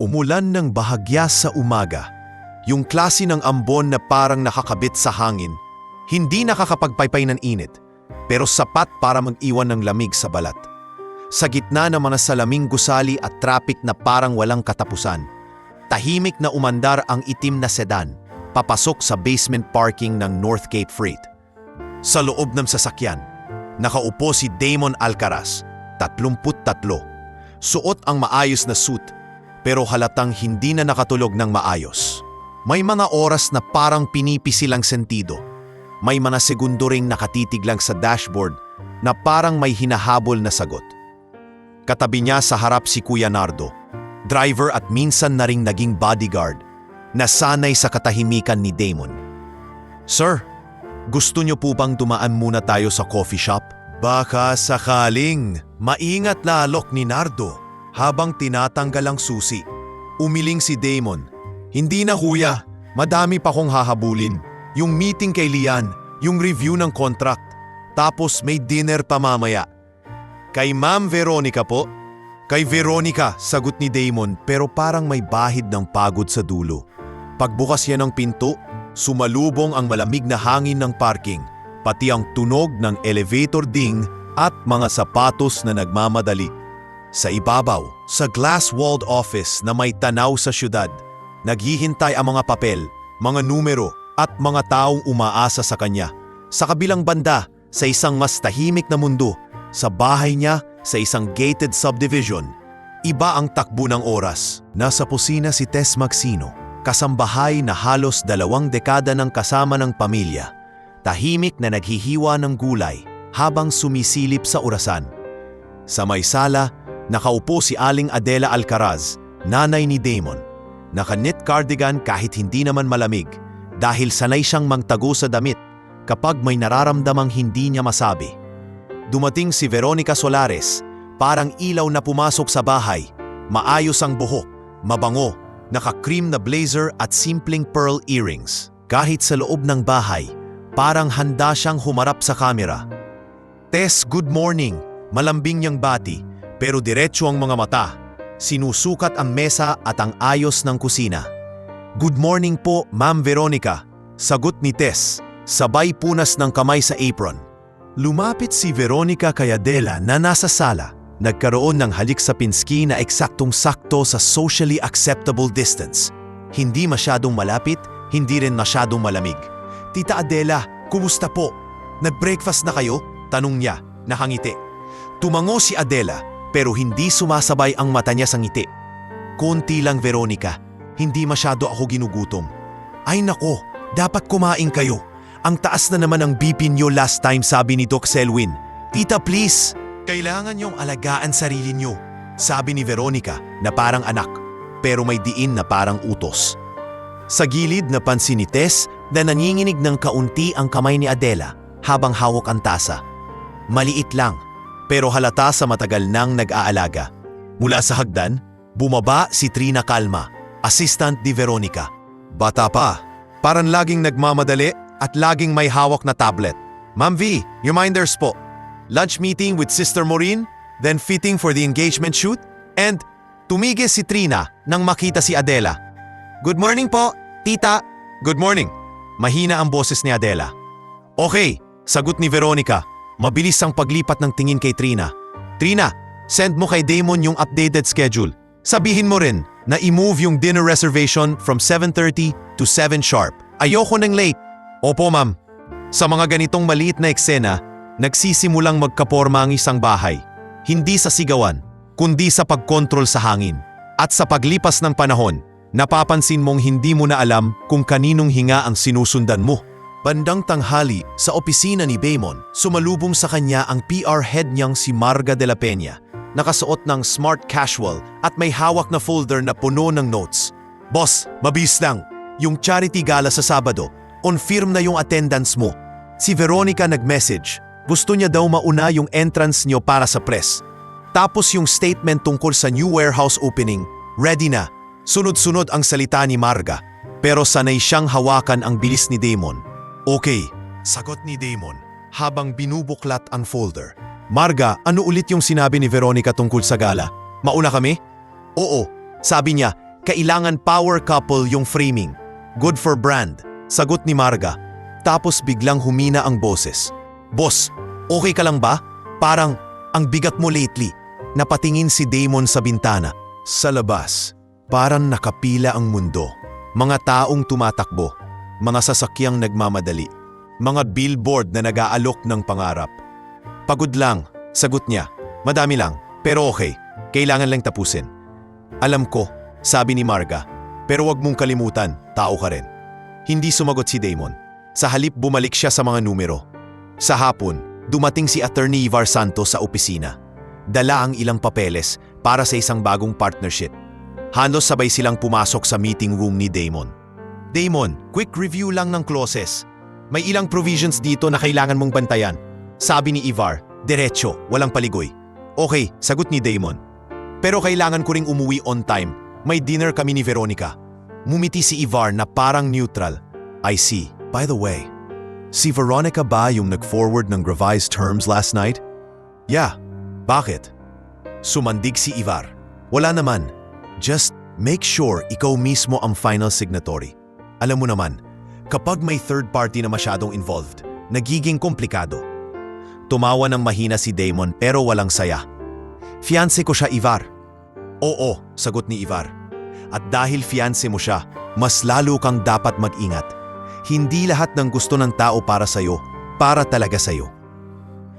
Umulan ng bahagya sa umaga. Yung klase ng ambon na parang nakakabit sa hangin, hindi nakakapagpaypay ng init, pero sapat para mag-iwan ng lamig sa balat. Sa gitna ng mga salaming gusali at traffic na parang walang katapusan, tahimik na umandar ang itim na sedan, papasok sa basement parking ng Northgate Freight. Sa loob ng sasakyan, nakaupo si Damon Alcaraz, 33. Suot ang maayos na suit, pero halatang hindi na nakatulog ng maayos. May mga oras na parang pinipisilang sentido. May mga segundo ring nakatitig lang sa dashboard na parang may hinahabol na sagot. Katabi niya sa harap si Kuya Nardo, driver at minsan na ring naging bodyguard, na sanay sa katahimikan ni Damon. "Sir, gusto niyo po bang dumaan muna tayo sa coffee shop?" Baka sakaling maingat na alok ni Nardo habang tinatanggal ang susi. Umiling si Damon. "Hindi na kuya, madami pa kong hahabulin. Yung meeting kay Lian, yung review ng contract, tapos may dinner pa mamaya." "Kay Ma'am Veronica po." "Kay Veronica," sagot ni Damon, pero parang may bahid ng pagod sa dulo. Pagbukas niya ng pinto, sumalubong ang malamig na hangin ng parking, pati ang tunog ng elevator ding at mga sapatos na nagmamadali. Sa ibabaw, sa glass-walled office na may tanaw sa syudad, naghihintay ang mga papel, mga numero at mga taong umaasa sa kanya. Sa kabilang banda, sa isang mas tahimik na mundo, sa bahay niya sa isang gated subdivision, iba ang takbo ng oras. Nasa kusina si Tess Maxino, kasambahay na halos 2 dekada ng kasama ng pamilya. Tahimik na naghihiwa ng gulay habang sumisilip sa orasan. Sa may sala, nakaupo si Aling Adela Alcaraz, nanay ni Damon. Naka-knit cardigan kahit hindi naman malamig dahil sanay siyang magtago sa damit kapag may nararamdamang hindi niya masabi. Dumating si Veronica Solares, parang ilaw na pumasok sa bahay. Maayos ang buhok, mabango, naka-cream na blazer at simpleng pearl earrings. Kahit sa loob ng bahay, parang handa siyang humarap sa kamera. "Tess, good morning." Malambing niyang bati, pero diretso ang mga mata. Sinusukat ang mesa at ang ayos ng kusina. "Good morning po, Ma'am Veronica," sagot ni Tess, sabay punas ng kamay sa apron. Lumapit si Veronica kay Adela na nasa sala. Nagkaroon ng halik sa pinski na eksaktong-sakto sa socially acceptable distance. Hindi masyadong malapit, hindi rin masyadong malamig. "Tita Adela, kumusta po? Nag-breakfast na kayo?" tanong niya, nakangiti. Tumango si Adela, pero hindi sumasabay ang mata niya sa ngiti. "Konti lang, Veronica. Hindi masyado ako ginugutom." "Ay nako, dapat kumain kayo. Ang taas na naman ang BP niyo last time," sabi ni Doc Selwyn. "Tita, please. Kailangan niyong alagaan sarili niyo," sabi ni Veronica na parang anak, pero may diin na parang utos. Sa gilid napansin ni Tess na nanginginig ng kaunti ang kamay ni Adela habang hawak ang tasa. Maliit lang, pero halata sa matagal nang nag-aalaga. Mula sa hagdan, bumaba si Trina Calma, assistant ni Veronica. Bata pa, parang laging nagmamadali at laging may hawak na tablet. "Ma'am V, reminders po. Lunch meeting with Sister Maureen, then fitting for the engagement shoot," and tumigil si Trina nang makita si Adela. "Good morning po, tita." "Good morning." Mahina ang boses ni Adela. "Okay," sagot ni Veronica. Mabilis ang paglipat ng tingin kay Trina. "Trina, send mo kay Damon yung updated schedule. Sabihin mo rin na i-move yung dinner reservation from 7:30 to 7 sharp. Ayoko ng late." "Opo, ma'am." Sa mga ganitong maliit na eksena, nagsisimulang magkaporma ang isang bahay. Hindi sa sigawan, kundi sa pagkontrol sa hangin. At sa paglipas ng panahon, napapansin mong hindi mo na alam kung kaninong hinga ang sinusundan mo. Bandang tanghali, sa opisina ni Damon, sumalubong sa kanya ang PR head niyang si Marga de la Peña. Nakasuot ng smart casual at may hawak na folder na puno ng notes. "Boss, mabilis lang. Yung charity gala sa Sabado, confirm na yung attendance mo." Si Veronica nag-message. Gusto niya daw mauna yung entrance niyo para sa press. Tapos yung statement tungkol sa new warehouse opening, ready na. Sunod-sunod ang salita ni Marga, pero sanay siyang hawakan ang bilis ni Damon. "Okay," sagot ni Damon habang binubuklat ang folder. "Marga, ano ulit yung sinabi ni Veronica tungkol sa gala? Mauna kami?" "Oo," sabi niya, Kailangan power couple yung framing. Good for brand, sagot ni Marga. Tapos biglang humina ang boses. Boss, okay ka lang ba? Parang ang bigat mo lately. Napatingin si Damon sa bintana. Sa labas, parang nakapila ang mundo. Mga taong tumatakbo, mga sasakyang nagmamadali, mga billboard na nag-aalok ng pangarap. Pagod lang, sagot niya. Madami lang, pero okay. Kailangan lang tapusin. Alam ko, sabi ni Marga, pero wag mong kalimutan, tao ka rin. Hindi sumagot si Damon. Sa halip bumalik siya sa mga numero. Sa hapon, dumating si Attorney Ivar Santos sa opisina. Dala ang ilang papeles para sa isang bagong partnership. Halos sabay silang pumasok sa meeting room ni Damon. Damon, quick review lang ng clauses. May ilang provisions dito na kailangan mong bantayan. Sabi ni Ivar, diretso, walang paligoy. Okay, sagot ni Damon. Pero kailangan ko ring umuwi on time. May dinner kami ni Veronica. Mumiti si Ivar na parang neutral. I see. By the way, si Veronica ba yung nag-forward ng revised terms last night? Yeah. Bakit? Sumandig si Ivar. Wala naman. Just make sure ikaw mismo ang final signatory. Alam mo naman, kapag may third party na masyadong involved, nagiging komplikado. Tumawa ng mahina si Damon pero walang saya. Fiancé ko siya, Ivar. Oo, sagot ni Ivar. At dahil fiancé mo siya, mas lalo kang dapat mag-ingat. Hindi lahat ng gusto ng tao para sa'yo, para talaga sa'yo.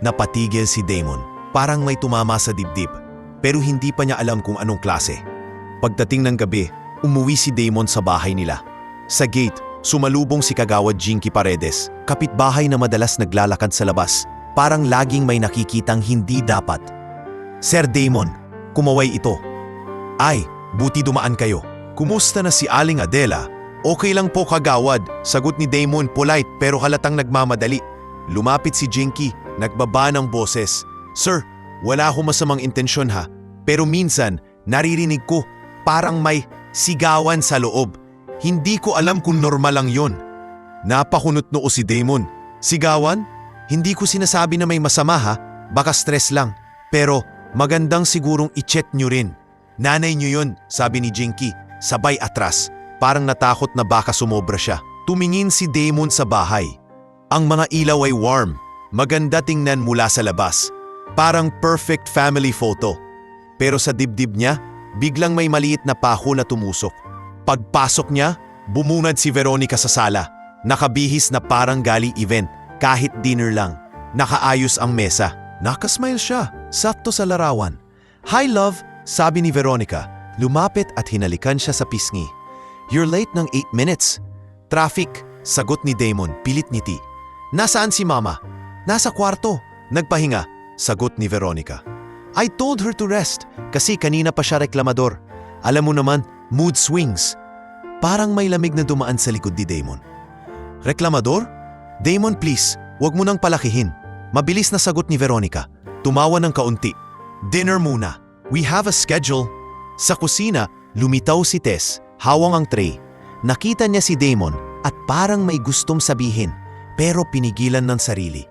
Napatigil si Damon, parang may tumama sa dibdib, pero hindi pa niya alam kung anong klase. Pagdating ng gabi, umuwi si Damon sa bahay nila. Sa gate, sumalubong si Kagawad Jinky Paredes, kapitbahay na madalas naglalakad sa labas, parang laging may nakikitang hindi dapat. Sir Damon, kumaway ito. Ay, buti dumaan kayo. Kumusta na si Aling Adela? Okay lang po Kagawad, sagot ni Damon polite pero halatang nagmamadali. Lumapit si Jinky, nagbaba ng boses. Sir, wala akong masamang intensyon ha, pero minsan naririnig ko parang may sigawan sa loob. Hindi ko alam kung normal lang yon. Napakunot noo si Damon. Sigawan? Hindi ko sinasabi na may masama ha, baka stress lang. Pero magandang sigurong i-check nyo rin. Nanay nyo yun, sabi ni Jinky, sabay atras. Parang natakot na baka sumobra siya. Tumingin si Damon sa bahay. Ang mga ilaw ay warm, maganda tingnan mula sa labas. Parang perfect family photo. Pero sa dibdib niya, biglang may maliit na pako na tumusok. Pagpasok niya, bumunad si Veronica sa sala. Nakabihis na parang gali event, kahit dinner lang. Nakaayos ang mesa. Nakasmile siya, sakto sa larawan. Hi love, sabi ni Veronica. Lumapit at hinalikan siya sa pisngi. You're late ng 8 minutes. Traffic, sagot ni Damon, pilit ngiti. Nasaan si Mama? Nasa kwarto. Nagpahinga, sagot ni Veronica. I told her to rest kasi kanina pa siya reklamador. Alam mo naman, mood swings. Parang may lamig na dumaan sa likod ni Damon. Reklamador? Damon please, wag mo nang palakihin. Mabilis na sagot ni Veronica. Tumawa ng kaunti. Dinner muna. We have a schedule. Sa kusina, lumitaw si Tess, hawang ang tray. Nakita niya si Damon at parang may gustong sabihin, pero pinigilan ng sarili.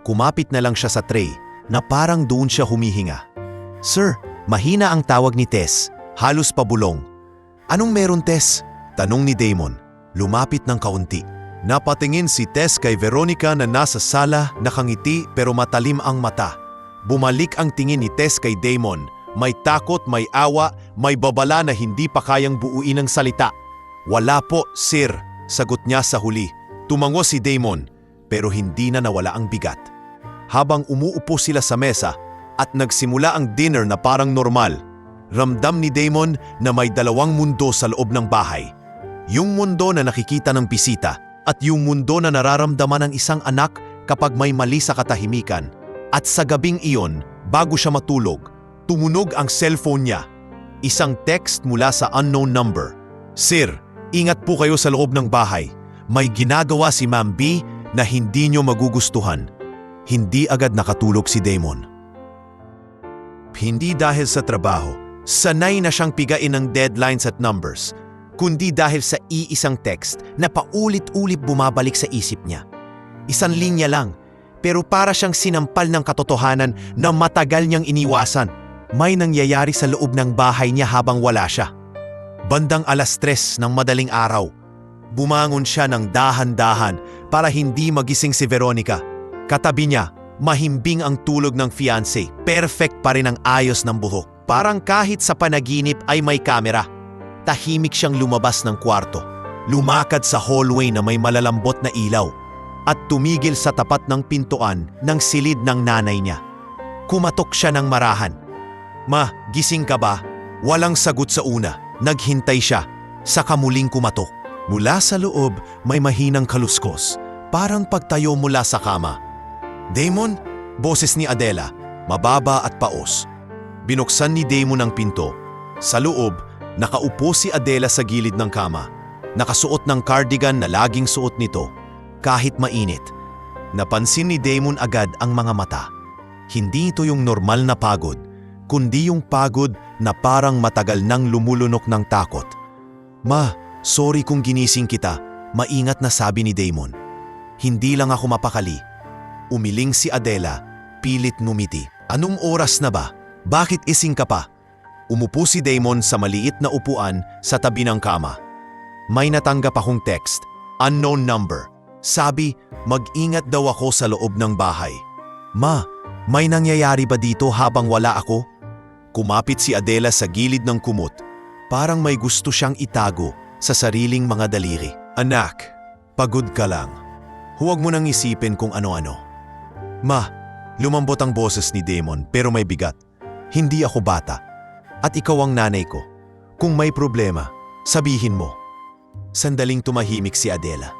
Kumapit na lang siya sa tray na parang doon siya humihinga. Sir, mahina ang tawag ni Tess, halos pabulong. Anong meron Tess? Tanong ni Damon. Lumapit ng kaunti. Napatingin si Tess kay Veronica na nasa sala, nakangiti pero matalim ang mata. Bumalik ang tingin ni Tess kay Damon. May takot, may awa, may babala na hindi pa kayang buuin ng salita. Wala po, sir, sagot niya sa huli. Tumango si Damon, pero hindi na nawala ang bigat. Habang umuupo sila sa mesa at nagsimula ang dinner na parang normal, ramdam ni Damon na may dalawang mundo sa loob ng bahay. Yung mundo na nakikita ng bisita at yung mundo na nararamdaman ng isang anak kapag may mali sa katahimikan. At sa gabing iyon, bago siya matulog, tumunog ang cellphone niya. Isang text mula sa unknown number. Sir, ingat po kayo sa loob ng bahay. May ginagawa si Ma'am B na hindi nyo magugustuhan. Hindi agad nakatulog si Damon. Hindi dahil sa trabaho, sanay na siyang pigain ng deadlines at numbers, kundi dahil sa iisang text na paulit-ulit bumabalik sa isip niya. Isang linya lang, pero para siyang sinampal ng katotohanan na matagal niyang iniwasan. May nangyayari sa loob ng bahay niya habang wala siya. Bandang 3:00 ng madaling araw. Bumangon siya ng dahan-dahan para hindi magising si Veronica. Katabi niya, mahimbing ang tulog ng fiancé. Perfect pa rin ang ayos ng buhok. Parang kahit sa panaginip ay may kamera. Tahimik siyang lumabas ng kwarto. Lumakad sa hallway na may malalambot na ilaw at tumigil sa tapat ng pintuan ng silid ng nanay niya. Kumatok siya ng marahan. "Ma, gising ka ba?" Walang sagot sa una. Naghintay siya. Saka muling kumatok. Mula sa loob, may mahinang kaluskos. Parang pagtayo mula sa kama. "Damon?" Boses ni Adela, mababa at paos. Binuksan ni Damon ang pinto. Sa loob, nakaupo si Adela sa gilid ng kama. Nakasuot ng cardigan na laging suot nito, kahit mainit. Napansin ni Damon agad ang mga mata. Hindi ito yung normal na pagod, kundi yung pagod na parang matagal nang lumulunok ng takot. "Ma, sorry kung ginising kita," maingat na sabi ni Damon. "Hindi lang ako mapakali." Umiling si Adela, pilit ngumiti. "Anong oras na ba? Bakit ising ka pa?" Umupo si Damon sa maliit na upuan sa tabi ng kama. May natanggap akong text, unknown number. Sabi, mag-ingat daw ako sa loob ng bahay. "Ma, may nangyayari ba dito habang wala ako?" Kumapit si Adela sa gilid ng kumot. Parang may gusto siyang itago sa sariling mga daliri. "Anak, pagod ka lang. Huwag mo nang isipin kung ano-ano." "Ma," lumambot ang boses ni Damon pero may bigat. "Hindi ako bata. At ikaw ang nanay ko. Kung may problema, sabihin mo." Sandaling tumahimik si Adela.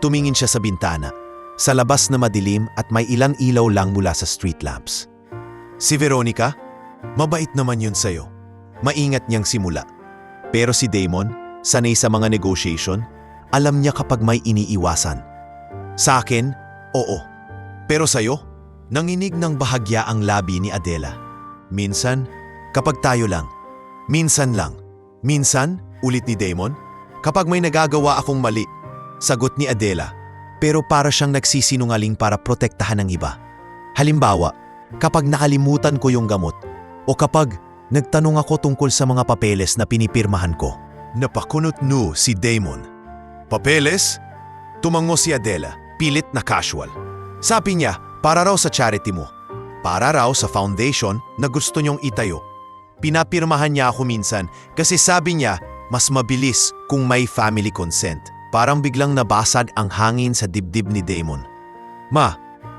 Tumingin siya sa bintana. Sa labas na madilim at may ilang ilaw lang mula sa street lamps. "Si Veronica? Mabait naman yun sa'yo." Maingat niyang simula. Pero si Damon, sanay sa mga negotiation, alam niya kapag may iniiwasan. "Sa akin, oo. Pero sa'yo?" Nanginig ng bahagya ang labi ni Adela. "Minsan, kapag tayo lang. Minsan lang." "Minsan?" ulit ni Damon. "Kapag may nagagawa akong mali." Sagot ni Adela, pero para siyang nagsisinungaling para protektahan ng iba. "Halimbawa, kapag nakalimutan ko yung gamot o kapag nagtanong ako tungkol sa mga papeles na pinipirmahan ko." Napakunot no si Damon. "Papeles?" Tumango si Adela, pilit na casual. Sabi niya, para raw sa charity mo. Para raw sa foundation na gusto niyong itayo. Pinapirmahan niya ako minsan kasi sabi niya mas mabilis kung may family consent. Parang biglang nabasag ang hangin sa dibdib ni Damon. "Ma,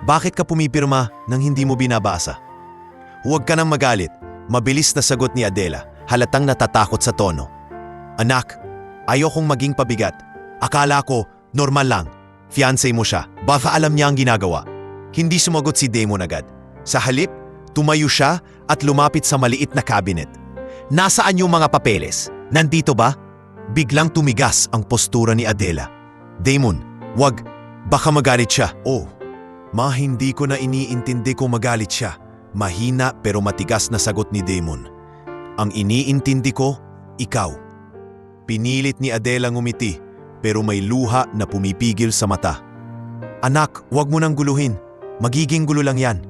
bakit ka pumipirma nang hindi mo binabasa?" "Huwag ka nang magalit," mabilis na sagot ni Adela, halatang natatakot sa tono. "Anak, ayokong maging pabigat. Akala ko, normal lang. Fiancé mo siya, baka alam niya ang ginagawa." Hindi sumagot si Damon agad. Sa halip, tumayo siya at lumapit sa maliit na cabinet. "Nasaan yung mga papeles? Nandito ba?" Biglang tumigas ang postura ni Adela. "Damon, wag. Baka magalit siya." "Oh, ma, hindi ko na iniintindi kung magalit siya." Mahina pero matigas na sagot ni Damon. "Ang iniintindi ko, ikaw." Pinilit ni Adela ngumiti pero may luha na pumipigil sa mata. "Anak, wag mo nang guluhin. Magiging gulo lang yan."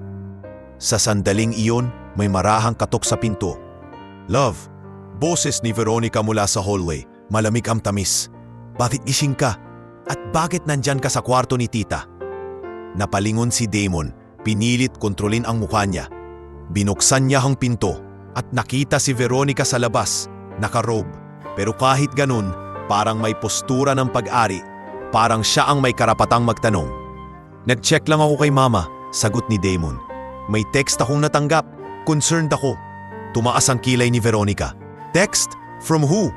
Sa sandaling iyon, may marahang katok sa pinto. "Love," boses ni Veronica mula sa hallway. Malamig ang tamis. "Bakit gising ka? At bakit nandyan ka sa kwarto ni tita?" Napalingon si Damon, pinilit kontrolin ang mukha niya. Binuksan niya ang pinto at nakita si Veronica sa labas, nakarobe. Pero kahit ganun, parang may postura ng pag-ari, parang siya ang may karapatang magtanong. "Nag-check lang ako kay mama," sagot ni Damon. "May text akong natanggap. Concerned ako." Tumaas ang kilay ni Veronica. "Text? From who?"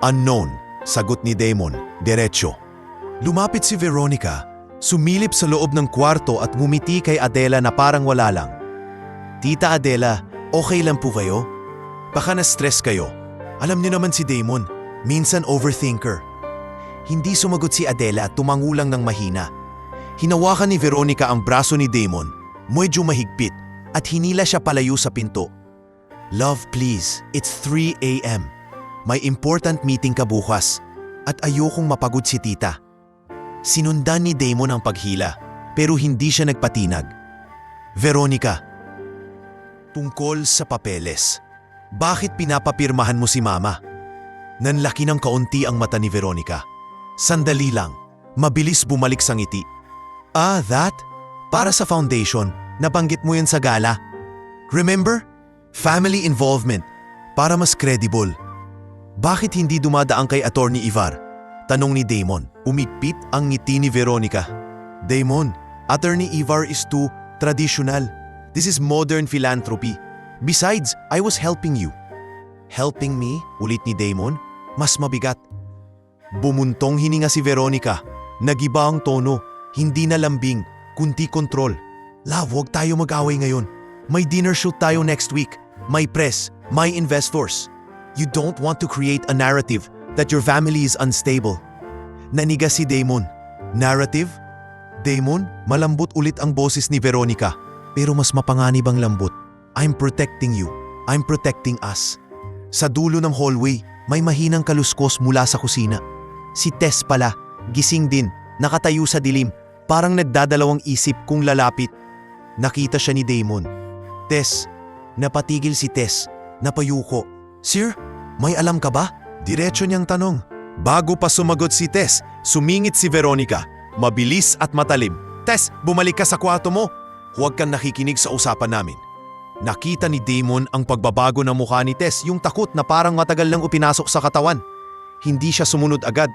"Unknown," sagot ni Damon, diretso. Lumapit si Veronica, sumilip sa loob ng kwarto at ngumiti kay Adela na parang wala lang. "Tita Adela, okay lang po kayo? Baka na-stress kayo. Alam niyo naman si Damon, minsan overthinker." Hindi sumagot si Adela at tumango lang ng mahina. Hinawakan ni Veronica ang braso ni Damon, medyo mahigpit, at hinila siya palayo sa pinto. "Love, please, it's 3 a.m. May important meeting ka bukas at ayokong mapagod si tita." Sinundan ni Damon ang paghila pero hindi siya nagpatinag. "Veronica, tungkol sa papeles, bakit pinapapirmahan mo si mama?" Nanlaki ng kaunti ang mata ni Veronica. Sandali lang, mabilis bumalik sa ngiti. Ah, that? Para sa foundation, nabanggit mo yan sa gala. Remember? Family involvement, para mas credible. Bakit hindi dumadaan kay Attorney Ivar? Tanong ni Damon. Umipit ang ngiti ni Veronica. Damon, Attorney Ivar is too traditional. This is modern philanthropy. Besides, I was helping you. Helping me? Ulit ni Damon. Mas mabigat. Bumuntong hininga si Veronica. Nagiba ang tono. Hindi na lambing, kundi kontrol. Love, huwag tayo mag-away ngayon. May dinner shoot tayo next week. May press, may investors. You don't want to create a narrative that your family is unstable. Naniga si Damon. Narrative? Damon, malambot ulit ang boses ni Veronica. Pero mas mapanganib ang lambot. I'm protecting you. I'm protecting us. Sa dulo ng hallway, may mahinang kaluskos mula sa kusina. Si Tess pala, gising din, nakatayo sa dilim, parang nagdadalawang isip kung lalapit. Nakita siya ni Damon. Tess, napatigil si Tess, napayuko. Sir, may alam ka ba? Diretso niyang tanong. Bago pa sumagot si Tess, sumingit si Veronica, mabilis at matalim. Tess, bumalik ka sa kwarto mo. Huwag kang nakikinig sa usapan namin. Nakita ni Damon ang pagbabago ng mukha ni Tess, yung takot na parang matagal lang upinasok sa katawan. Hindi siya sumunod agad.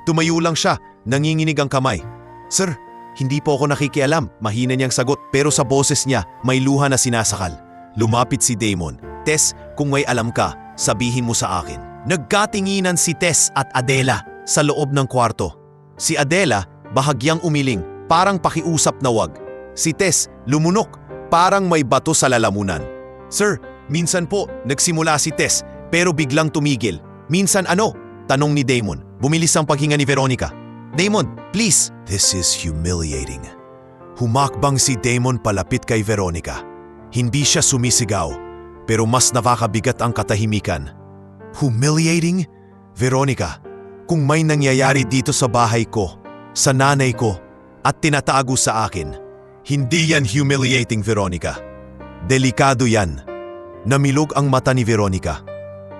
Tumayo lang siya, nanginginig ang kamay. Sir, hindi po ako nakikialam, mahina niyang sagot pero sa boses niya may luha na sinasakal. Lumapit si Damon. Tess, kung may alam ka, sabihin mo sa akin. Nagkatinginan si Tess at Adela sa loob ng kwarto. Si Adela, bahagyang umiling, parang pakiusap na wag. Si Tess, lumunok, parang may bato sa lalamunan. Sir, minsan po nagsimula si Tess pero biglang tumigil. Minsan ano? Tanong ni Damon. Bumilis ang paghinga ni Veronica. Damon, please! This is humiliating. Humakbang si Damon palapit kay Veronica. Hindi siya sumisigaw, pero mas nakakabigat ang katahimikan. Humiliating? Veronica, kung may nangyayari dito sa bahay ko, sa nanay ko, at tinatago sa akin, hindi yan humiliating, Veronica. Delikado yan. Namilog ang mata ni Veronica.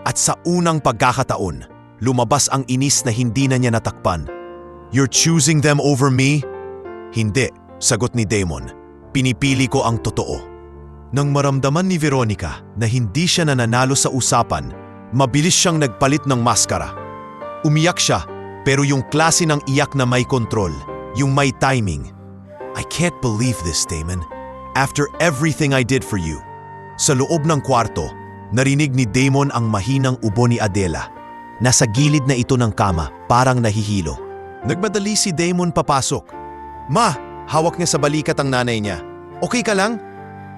At sa unang pagkakataon, lumabas ang inis na hindi na niya natakpan. You're choosing them over me? Hindi, sagot ni Damon. Pinipili ko ang totoo. Nang maramdaman ni Veronica na hindi siya nananalo sa usapan, mabilis siyang nagpalit ng maskara. Umiyak siya, pero yung klase ng iyak na may kontrol, yung may timing. I can't believe this, Damon. After everything I did for you. Sa loob ng kwarto, narinig ni Damon ang mahinang ubo ni Adela. Nasa gilid na ito ng kama, parang nahihilo. Nagmadali si Damon papasok. Ma, hawak niya sa balikat ang nanay niya. Okay ka lang?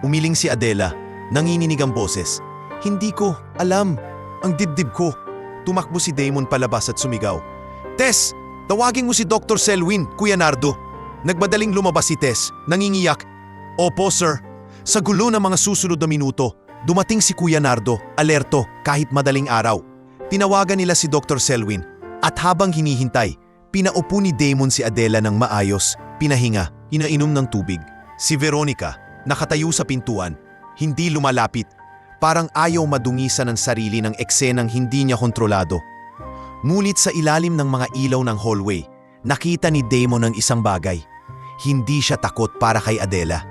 Umiling si Adela, nanginginig ang boses. Hindi ko alam, ang dibdib ko. Tumakbo si Damon palabas at sumigaw. Tess, tawagin mo si Dr. Selwyn, Kuya Nardo. Nagmadaling lumabas si Tess, nangingiyak. Opo, sir. Sa gulo ng mga susunod na minuto, dumating si Kuya Nardo, alerto kahit madaling araw. Tinawagan nila si Dr. Selwyn at habang hinihintay, pinaupo ni Damon si Adela ng maayos, pinahinga, inainom ng tubig. Si Veronica, nakatayo sa pintuan, hindi lumalapit, parang ayaw madungisan ng sarili ng eksenang hindi niya kontrolado. Ngunit sa ilalim ng mga ilaw ng hallway, nakita ni Damon ang isang bagay. Hindi siya takot para kay Adela.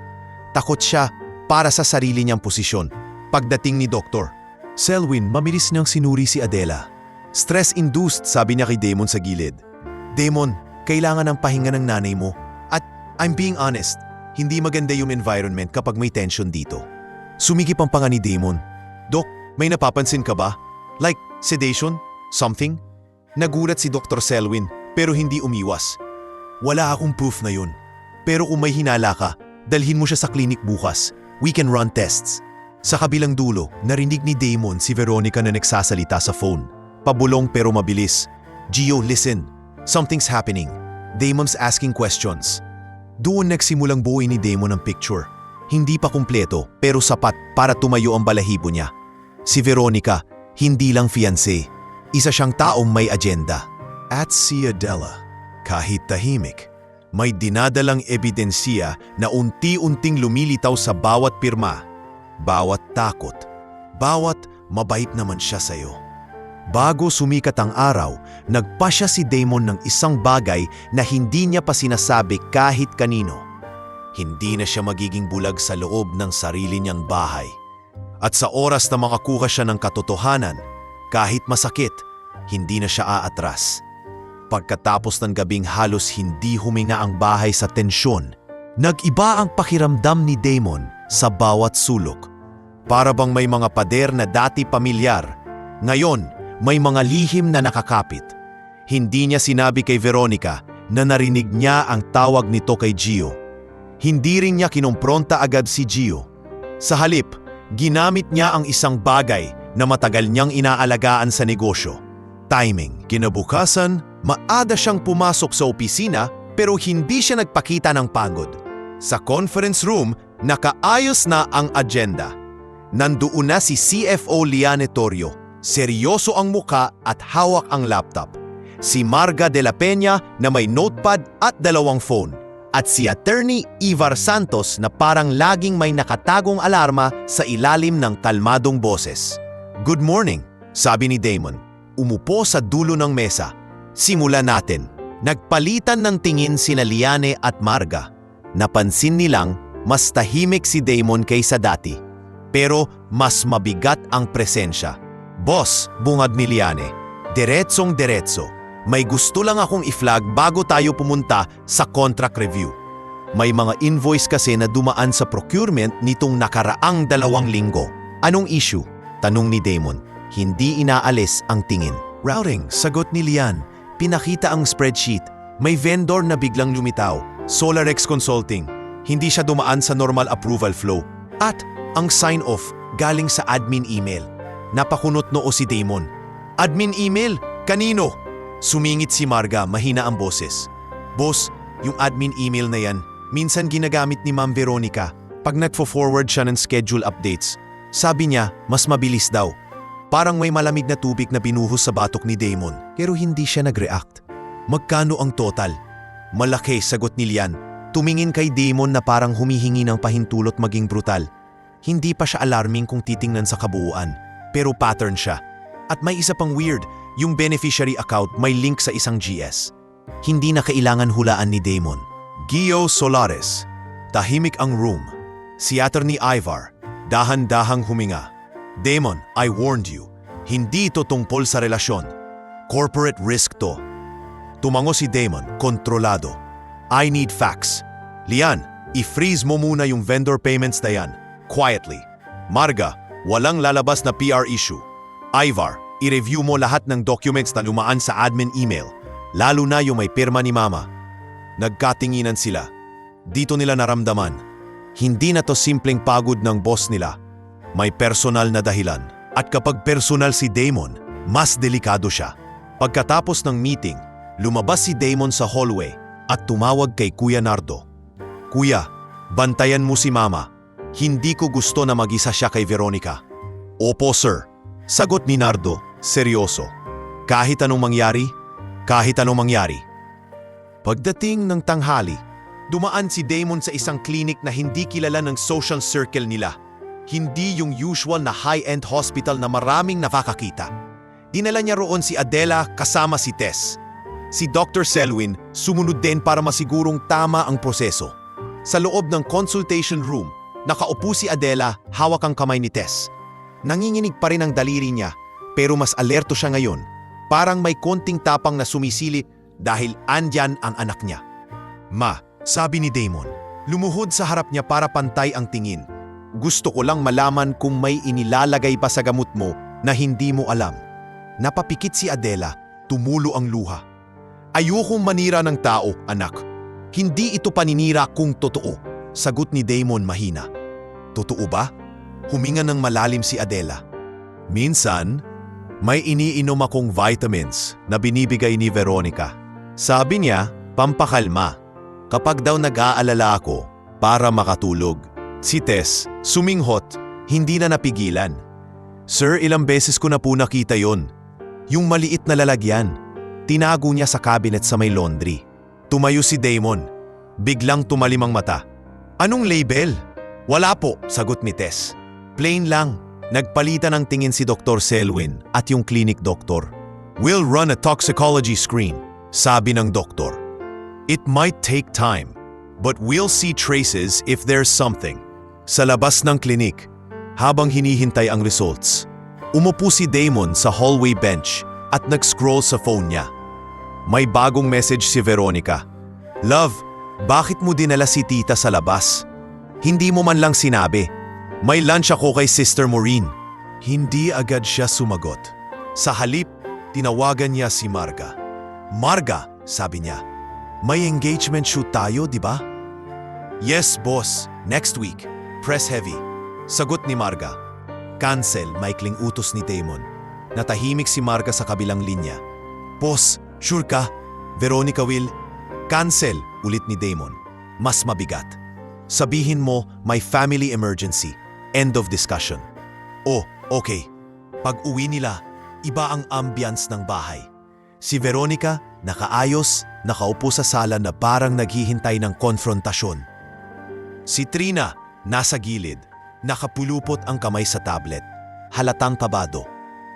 Takot siya para sa sarili niyang posisyon. Pagdating ni Dr. Selwyn, mabilis niyang sinuri si Adela. Stress-induced, sabi niya kay Damon sa gilid. Damon, kailangan ng pahinga ng nanay mo. At I'm being honest, hindi maganda yung environment kapag may tension dito. Sumikip ang panga ni Damon. Dok, may napapansin ka ba? Like sedation? Something? Nagulat si Dr. Selwyn pero hindi umiwas. Wala akong proof na yun. Pero kung may hinala ka, dalhin mo siya sa klinik bukas. We can run tests. Sa kabilang dulo, narinig ni Damon si Veronica na nagsasalita sa phone. Pabulong pero mabilis. Gio, listen. Something's happening. Damon's asking questions. Doon nagsimulang buuin ni Damon ang picture. Hindi pa kumpleto pero sapat para tumayo ang balahibo niya. Si Veronica, hindi lang fiancé. Isa siyang taong may agenda. At si Adela, kahit tahimik, may dinadalang ebidensiya na unti-unting lumilitaw sa bawat pirma, bawat takot, bawat mabait naman siya sa'yo. Bago sumikat ang araw, nagpasya si Damon ng isang bagay na hindi niya pa sinasabi kahit kanino. Hindi na siya magiging bulag sa loob ng sarili niyang bahay. At sa oras na makakuha siya ng katotohanan, kahit masakit, hindi na siya aatras. Pagkatapos ng gabing halos hindi huminga ang bahay sa tensyon, nag-iba ang pakiramdam ni Damon sa bawat sulok. Para bang may mga pader na dati pamilyar, ngayon may mga lihim na nakakapit. Hindi niya sinabi kay Veronica na narinig niya ang tawag nito kay Gio. Hindi rin niya kinompronta agad si Gio. Sa halip, ginamit niya ang isang bagay na matagal niyang inaalagaan sa negosyo. Timing. Kinabukasan, maaga siyang pumasok sa opisina pero hindi siya nagpakita ng pagod. Sa conference room, nakaayos na ang agenda. Nandoon na si CFO Liane Torrio. Seryoso ang muka at hawak ang laptop. Si Marga de la Peña na may notepad at 2 phone. At si Attorney Ivar Santos na parang laging may nakatagong alarma sa ilalim ng kalmadong boses. "Good morning," sabi ni Damon. Umupo sa dulo ng mesa. "Simulan natin." Nagpalitan ng tingin sina Liane at Marga. Napansin nilang mas tahimik si Damon kaysa dati. Pero mas mabigat ang presensya. "Boss," bungad ni Liane, "diretsong-diretso. May gusto lang akong i-flag bago tayo pumunta sa contract review. May mga invoice kasi na dumaan sa procurement nitong nakaraang 2 linggo." "Anong issue?" tanong ni Damon. Hindi inaalis ang tingin. "Routing," sagot ni Lian. Pinakita ang spreadsheet. May vendor na biglang lumitaw. SolarX Consulting. Hindi siya dumaan sa normal approval flow. At ang sign-off galing sa admin email. Napakunot noo si Damon. "Admin email? Kanino?" Sumingit si Marga, mahina ang boses. "Boss, yung admin email na yan, minsan ginagamit ni Ma'am Veronica pag nagfo-forward siya ng schedule updates. Sabi niya, mas mabilis daw." Parang may malamig na tubig na binuhos sa batok ni Damon, pero hindi siya nag-react. "Magkano ang total?" "Malaki," sagot ni Lian. Tumingin kay Damon na parang humihingi ng pahintulot maging brutal. Hindi pa siya alarming kung titingnan sa kabuuan, pero pattern siya. At may isa pang weird, yung beneficiary account may link sa isang GS. Hindi na kailangan hulaan ni Damon. Gio Solares. Tahimik ang room. Si Attorney Ivar, dahan-dahang huminga. "Damon, I warned you. Hindi ito tungkol sa relasyon. Corporate risk to." Tumango si Damon, kontrolado. "I need facts. Lian, i-freeze mo muna yung vendor payments na yan. Quietly. Marga, walang lalabas na PR issue. Ivar, i-review mo lahat ng documents na lumaan sa admin email, lalo na yung may pirma ni Mama." Nagkatinginan sila. Dito nila naramdaman. Hindi na to simpleng pagod ng boss nila. May personal na dahilan. At kapag personal si Damon, mas delikado siya. Pagkatapos ng meeting, lumabas si Damon sa hallway at tumawag kay Kuya Nardo. "Kuya, bantayan mo si Mama. Hindi ko gusto na mag-isa siya kay Veronica." "Opo, sir," sagot ni Nardo, seryoso. "Kahit anong mangyari, kahit anong mangyari." Pagdating ng tanghali, dumaan si Damon sa isang clinic na hindi kilala ng social circle nila. Hindi yung usual na high-end hospital na maraming nakakakita. Dinala niya roon si Adela kasama si Tess. Si Dr. Selwyn sumunod din para masigurong tama ang proseso. Sa loob ng consultation room, nakaupo si Adela, hawak ang kamay ni Tess. Nanginginig pa rin ang daliri niya, pero mas alerto siya ngayon. Parang may konting tapang na sumisili dahil andyan ang anak niya. "Ma," sabi ni Damon. Lumuhod sa harap niya para pantay ang tingin. "Gusto ko lang malaman kung may inilalagay pa sa gamot mo na hindi mo alam." Napapikit si Adela, tumulo ang luha. "Ayokong manira ng tao, anak. Hindi ito paninira kung totoo," sagot ni Damon mahina. "Totoo ba?" Huminga ng malalim si Adela. "Minsan, may iniinom akong vitamins na binibigay ni Veronica. Sabi niya, pampakalma. Kapag daw nag-aalala ako, para makatulog." Si Tess, suminghot, hindi na napigilan. "Sir, ilang beses ko na po nakita yon. Yung maliit na lalagyan. Tinago niya sa cabinet sa may laundry." Tumayo si Damon. Biglang tumalim ang mata. "Anong label?" "Wala po," sagot ni Tess. "Plain lang. Nagpalitan ng tingin si Dr. Selwyn at yung clinic doctor. "We'll run a toxicology screen," sabi ng doktor. "It might take time, but we'll see traces if there's something." Sa labas ng klinik, habang hinihintay ang results, umupo si Damon sa hallway bench at nag-scroll sa phone niya. May bagong message si Veronica. "Love, bakit mo dinala si tita sa labas? Hindi mo man lang sinabi. May lunch ako kay Sister Maureen." Hindi agad siya sumagot. Sa halip, tinawagan niya si Marga. "Marga," sabi niya, "may engagement shoot tayo, di ba?" "Yes, boss. Next week. Press heavy." Sagot ni Marga. "Cancel," maikling utos ni Damon. Natahimik si Marga sa kabilang linya. "Boss, sure ka? Veronica will..." "Cancel," ulit ni Damon. Mas mabigat. "Sabihin mo, may family emergency. End of discussion." "Oh, okay." Pag uwi nila, iba ang ambience ng bahay. Si Veronica, nakaayos, nakaupo sa sala na parang naghihintay ng konfrontasyon. Si Trina, nasa gilid, nakapulupot ang kamay sa tablet, halatang kabado.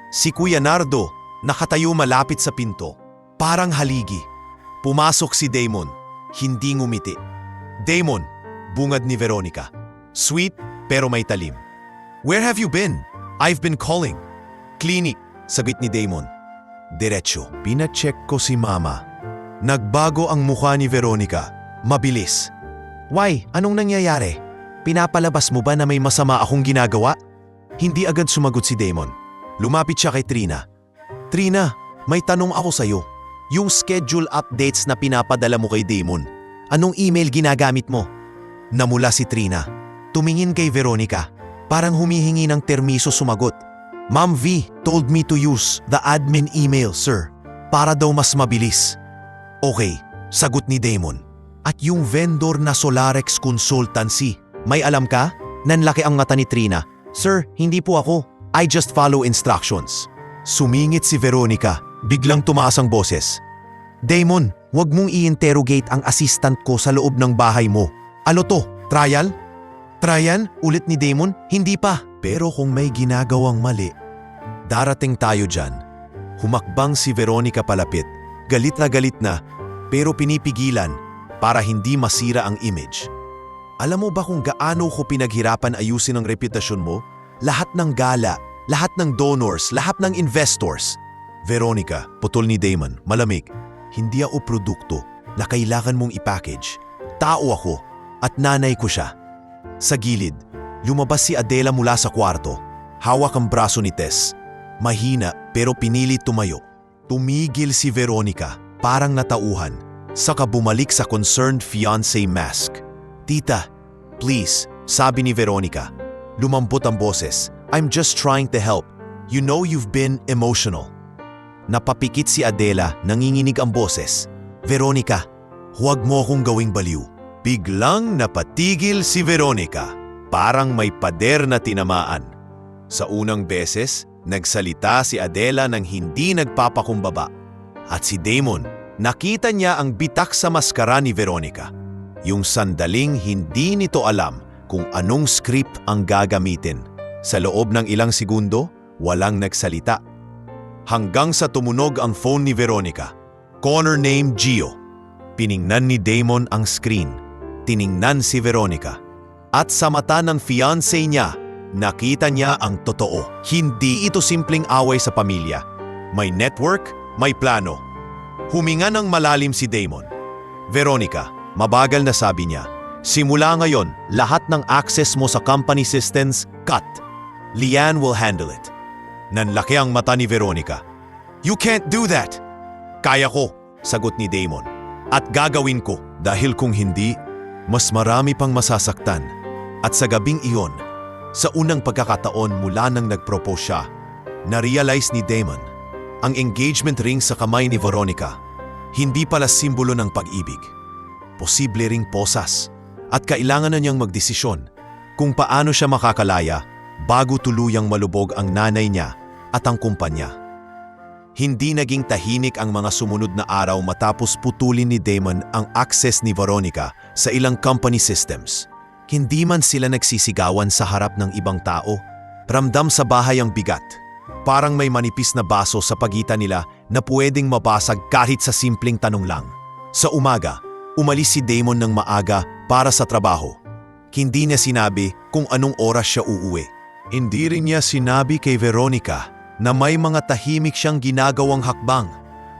Si Kuya Nardo, nakatayo malapit sa pinto, parang haligi. Pumasok si Damon, hindi ngumiti. "Damon," bungad ni Veronica. Sweet pero may talim. "Where have you been? I've been calling." "Clinic," sagot ni Damon. Diretso, pinacheck ko si Mama. Nagbago ang mukha ni Veronica. Mabilis. "Why? Anong nangyayari? Pinapalabas mo ba na may masama akong ginagawa?" Hindi agad sumagot si Damon. Lumapit siya kay Trina. "Trina, may tanong ako sa'yo. Yung schedule updates na pinapadala mo kay Damon, anong email ginagamit mo?" Namula si Trina. Tumingin kay Veronica. Parang humihingi ng termiso sumagot. "Ma'am V told me to use the admin email, sir. Para daw mas mabilis." "Okay," sagot ni Damon. "At yung vendor na Solarex Consultancy, may alam ka?" Nanlaki ang mata ni Trina. "Sir, hindi po ako. I just follow instructions." Sumingit si Veronica. Biglang tumaas ang boses. "Damon, wag mong i-interrogate ang assistant ko sa loob ng bahay mo. Ano to? Trial?" "Trial?" ulit ni Damon. "Hindi pa. Pero kung may ginagawang mali, darating tayo dyan." Humakbang si Veronica palapit. Galit na, pero pinipigilan para hindi masira ang image. "Alam mo ba kung gaano ko pinaghirapan ayusin ang reputasyon mo? Lahat ng gala, lahat ng donors, lahat ng investors." "Veronica," putol ni Damon, malamig, "hindi ako produkto na kailangan mong ipackage. Tao ako at nanay ko siya." Sa gilid, lumabas si Adela mula sa kwarto. Hawak ang braso ni Tess. Mahina pero pinilit tumayo. Tumigil si Veronica, parang natauhan, saka bumalik sa concerned fiancé mask. "Tita, please," sabi ni Veronica. Lumambot ang boses. "I'm just trying to help. You know you've been emotional." Napapikit si Adela, nanginginig ang boses. "Veronica, huwag mo akong gawing baliw." Biglang napatigil si Veronica, parang may pader na tinamaan. Sa unang beses, nagsalita si Adela ng hindi nagpapakumbaba. At si Damon, nakita niya ang bitak sa maskara ni Veronica. Yung sandaling hindi nito alam kung anong script ang gagamitin. Sa loob ng ilang segundo, walang nagsalita. Hanggang sa tumunog ang phone ni Veronica. Caller name Gio. Piningnan ni Damon ang screen. Tiningnan si Veronica. At sa mata ng fiancé niya, nakita niya ang totoo. Hindi ito simpleng away sa pamilya. May network, may plano. Huminga ng malalim si Damon. "Veronica," mabagal na sabi niya, "simula ngayon, lahat ng access mo sa company systems, cut. Lian will handle it." Nanlaki ang mata ni Veronica. "You can't do that." "Kaya ko," sagot ni Damon. "At gagawin ko dahil kung hindi, mas marami pang masasaktan." At sa gabing iyon, sa unang pagkakataon mula nang nag-propose siya, na-realize ni Damon, ang engagement ring sa kamay ni Veronica, hindi pala simbolo ng pag-ibig. Posible ring posas, at kailangan na niyang magdesisyon kung paano siya makakalaya bago tuluyang malubog ang nanay niya at ang kumpanya. Hindi naging tahimik ang mga sumunod na araw matapos putulin ni Damon ang access ni Veronica sa ilang company systems. Hindi man sila nagsisigawan sa harap ng ibang tao, Ramdam sa bahay ang bigat. Parang may manipis na baso sa pagitan nila na pwedeng mabasag kahit sa simpleng tanong lang. Sa umaga, umalis si Damon ng maaga para sa trabaho. Hindi niya sinabi kung anong oras siya uuwi. Hindi rin niya sinabi kay Veronica na may mga tahimik siyang ginagawang hakbang,